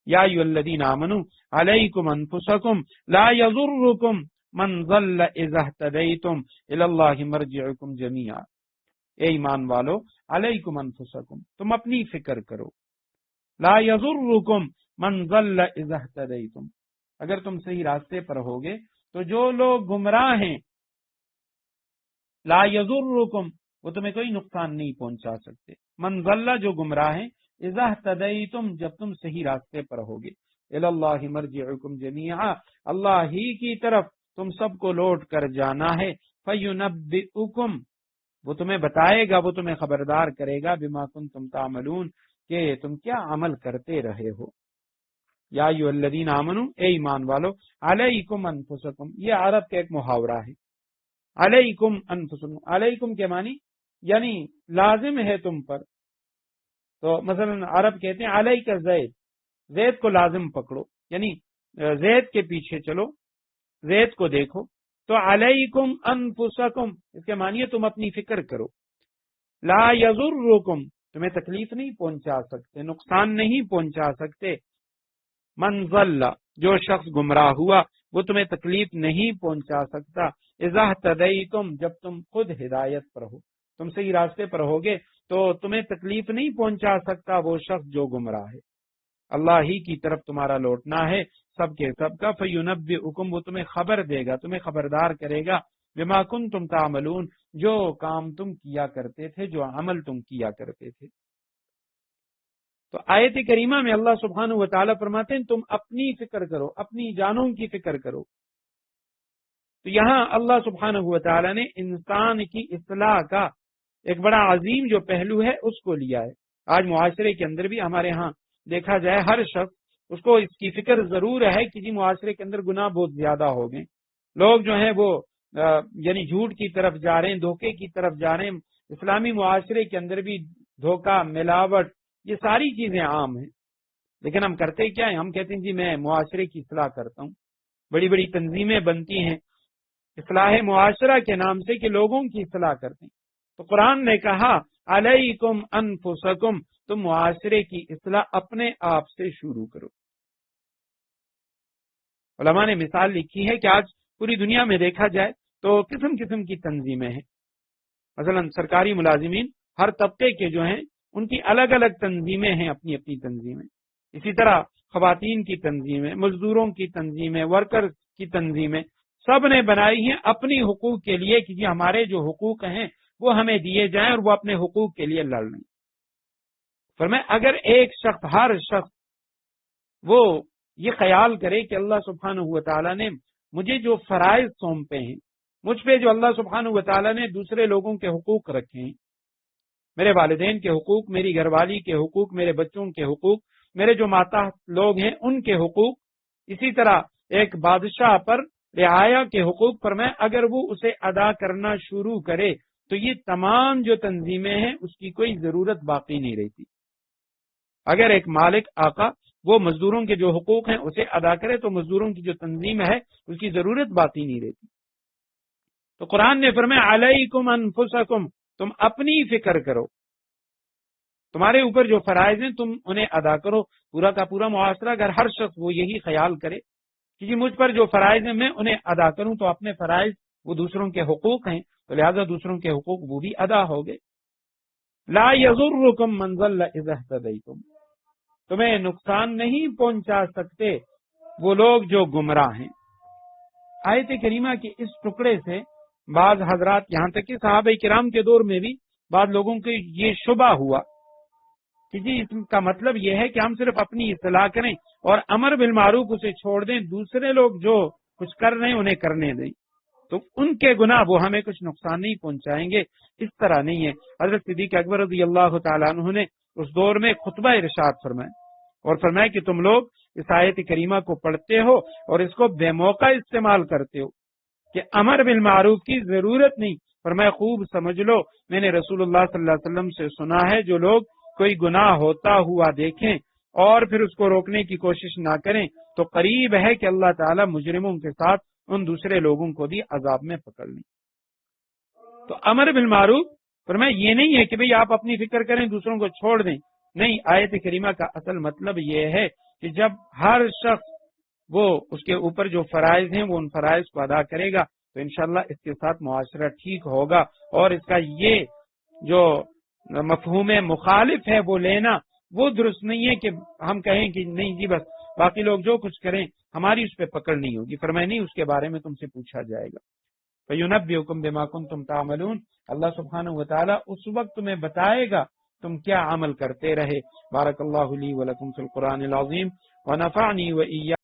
یا ایھا الذین آمنوا علیکم انفسکم لا یضرکم من ضل اذا اہتدیتم الی اللہ مرجعکم جمیعا، اے ایمان والو، علیکم انفسکم، تم اپنی فکر کرو، لا یضرکم من ضل اذا اہتدیتم، اگر تم صحیح راستے پر ہوگے تو جو لوگ گمراہ ہیں، لا یضرکم، وہ تمہیں کوئی نقصان نہیں پہنچا سکتے، من ضل، جو گمراہ ہیں، اذا اہتدیتم، جب تم صحیح راستے پر ہوگے، الی اللہ مرجعکم جمیعا، اللہ ہی کی طرف تم سب کو لوٹ کر جانا ہے، فینبئکم، وہ تمہیں بتائے گا، وہ تمہیں خبردار کرے گا، بما کنتم تعملون، کہ تم کیا عمل کرتے رہے ہو۔ یا ایھا الذین آمنوا، اے ایمان والو، علیکم انفسکم، یہ عرب کا ایک محاورہ ہے، علیکم انفسکم، علیکم کے معنی یعنی لازم ہے تم پر، تو مثلا عرب کہتے ہیں علیک زید، زید کو لازم پکڑو، یعنی زید کے پیچھے چلو، زید کو دیکھو، تو علیکم انفسکم، اس کے معنی تم اپنی فکر کرو، لا یضرکم، تمہیں تکلیف نہیں پہنچا سکتے، نقصان نہیں پہنچا سکتے، من ضل، جو شخص گمراہ ہوا، وہ تمہیں تکلیف نہیں پہنچا سکتا۔ اذا اہتدیتم، جب تم خود ہدایت پر ہو، تم صحیح راستے پر ہوگے تو تمہیں تکلیف نہیں پہنچا سکتا وہ شخص جو گمراہ ہے۔ اللہ ہی کی طرف تمہارا لوٹنا ہے سب کے سب کا۔ فینبئکم، وہ تمہیں خبر دے گا، تمہیں خبردار کرے گا، بما کنتم تعملون، جو کام تم کیا کرتے تھے، جو عمل تم کیا کرتے تھے۔ تو آیت کریمہ میں اللہ سبحانہ و تعالیٰ فرماتے ہیں تم اپنی فکر کرو، اپنی جانوں کی فکر کرو۔ تو یہاں اللہ سبحانہ و تعالیٰ نے انسان کی اصلاح کا ایک بڑا عظیم جو پہلو ہے اس کو لیا ہے۔ آج معاشرے کے اندر بھی ہمارے ہاں دیکھا جائے ہر شخص اس کو اس کی فکر ضرور ہے کہ جی معاشرے کے اندر گناہ بہت زیادہ ہو گئے، لوگ جو ہیں وہ یعنی جھوٹ کی طرف جا رہے ہیں، دھوکے کی طرف جا رہے ہیں۔ اسلامی معاشرے کے اندر بھی دھوکہ، ملاوٹ، یہ ساری چیزیں عام ہیں، لیکن ہم کرتے کیا ہیں؟ ہم کہتے ہیں جی میں معاشرے کی اصلاح کرتا ہوں، بڑی بڑی تنظیمیں بنتی ہیں اصلاح معاشرہ کے نام سے کہ لوگوں کی اصلاح کرتے ہیں۔ تو قرآن نے کہا علیکم انفسکم، تم معاشرے کی اصلاح اپنے آپ سے شروع کرو۔ علماء نے مثال لکھی ہے کہ آج پوری دنیا میں دیکھا جائے تو قسم قسم کی تنظیمیں ہیں۔ مثلا سرکاری ملازمین ہر طبقے کے جو ہیں ان کی الگ الگ تنظیمیں ہیں، اپنی اپنی تنظیمیں۔ اسی طرح خواتین کی تنظیمیں، مزدوروں کی تنظیمیں، ورکر کی تنظیمیں، سب نے بنائی ہیں اپنی حقوق کے لیے کہ ہمارے جو حقوق ہیں وہ ہمیں دیے جائیں، اور وہ اپنے حقوق کے لیے لڑ رہے ہیں۔ فرمایا اگر ایک شخص، ہر شخص وہ یہ خیال کرے کہ اللہ سبحانہ و تعالیٰ نے مجھے جو فرائض سونپے ہیں، مجھ پہ جو اللہ سبحانہ و تعالیٰ نے دوسرے لوگوں کے حقوق رکھے ہیں، میرے والدین کے حقوق، میری گھر والی کے حقوق، میرے بچوں کے حقوق، میرے جو ماتحت لوگ ہیں ان کے حقوق، اسی طرح ایک بادشاہ پر رعایا کے حقوق پر، میں اگر وہ اسے ادا کرنا شروع کرے تو یہ تمام جو تنظیمیں ہیں اس کی کوئی ضرورت باقی نہیں رہتی۔ اگر ایک مالک آقا وہ مزدوروں کے جو حقوق ہیں اسے ادا کرے تو مزدوروں کی جو تنظیم ہے اس کی ضرورت باقی نہیں رہتی۔ تو قرآن نے فرمایا علیکم انفسکم، تم اپنی فکر کرو، تمہارے اوپر جو فرائض ہیں تم انہیں ادا کرو۔ پورا کا پورا معاشرہ اگر ہر شخص وہ یہی خیال کرے کہ جی مجھ پر جو فرائض ہیں میں انہیں ادا کروں، تو اپنے فرائض وہ دوسروں کے حقوق ہیں تو لہذا دوسروں کے حقوق وہ بھی ادا ہو گئے۔ لا یضرکم من ضل اذا اہتدیتم، تمہیں نقصان نہیں پہنچا سکتے وہ لوگ جو گمراہ ہیں۔ آیت کریمہ کے اس ٹکڑے سے بعض حضرات، یہاں تک کہ صحابہ کرام کے دور میں بھی بعض لوگوں کو یہ شبہ ہوا کہ جی اس کا مطلب یہ ہے کہ ہم صرف اپنی اصلاح کریں اور امر بالمعروف اسے چھوڑ دیں، دوسرے لوگ جو کچھ کر رہے ہیں انہیں کرنے دیں، تو ان کے گناہ وہ ہمیں کچھ نقصان نہیں پہنچائیں گے۔ اس طرح نہیں ہے۔ حضرت صدیق اکبر رضی اللہ تعالیٰ عنہ نے اس دور میں خطبہ ارشاد فرمایا اور فرمایا کہ تم لوگ اس آیت کریمہ کو پڑھتے ہو اور اس کو بے موقع استعمال کرتے ہو کہ امر بالمعروف کی ضرورت نہیں۔ فرمایا خوب سمجھ لو، میں نے رسول اللہ صلی اللہ علیہ وسلم سے سنا ہے جو لوگ کوئی گناہ ہوتا ہوا دیکھیں اور پھر اس کو روکنے کی کوشش نہ کریں تو قریب ہے کہ اللہ تعالیٰ مجرموں کے ساتھ ان دوسرے لوگوں کو بھی عذاب میں پکڑ لیں۔ تو امر بالمعروف فرمایا یہ نہیں ہے کہ بھئی آپ اپنی فکر کریں دوسروں کو چھوڑ دیں، نہیں، آیت کریمہ کا اصل مطلب یہ ہے کہ جب ہر شخص وہ اس کے اوپر جو فرائض ہیں وہ ان فرائض کو ادا کرے گا تو انشاءاللہ اس کے ساتھ معاشرہ ٹھیک ہوگا، اور اس کا یہ جو مفہوم مخالف ہے وہ لینا وہ درست نہیں ہے کہ ہم کہیں کہ نہیں جی بس باقی لوگ جو کچھ کریں ہماری اس پہ پکڑ نہیں ہوگی۔ فرمایا نہیں، اس کے بارے میں تم سے پوچھا جائے گا۔ فَيُنَبِّئُكُم بِمَا كُنتُمْ تَعْمَلُونَ، اللہ سبحانہ وتعالی اس وقت تمہیں بتائے گا تم کیا عمل کرتے رہے۔ بارک اللہ لی ولکم فی القرآن العظیم ونفعنی وإیاکم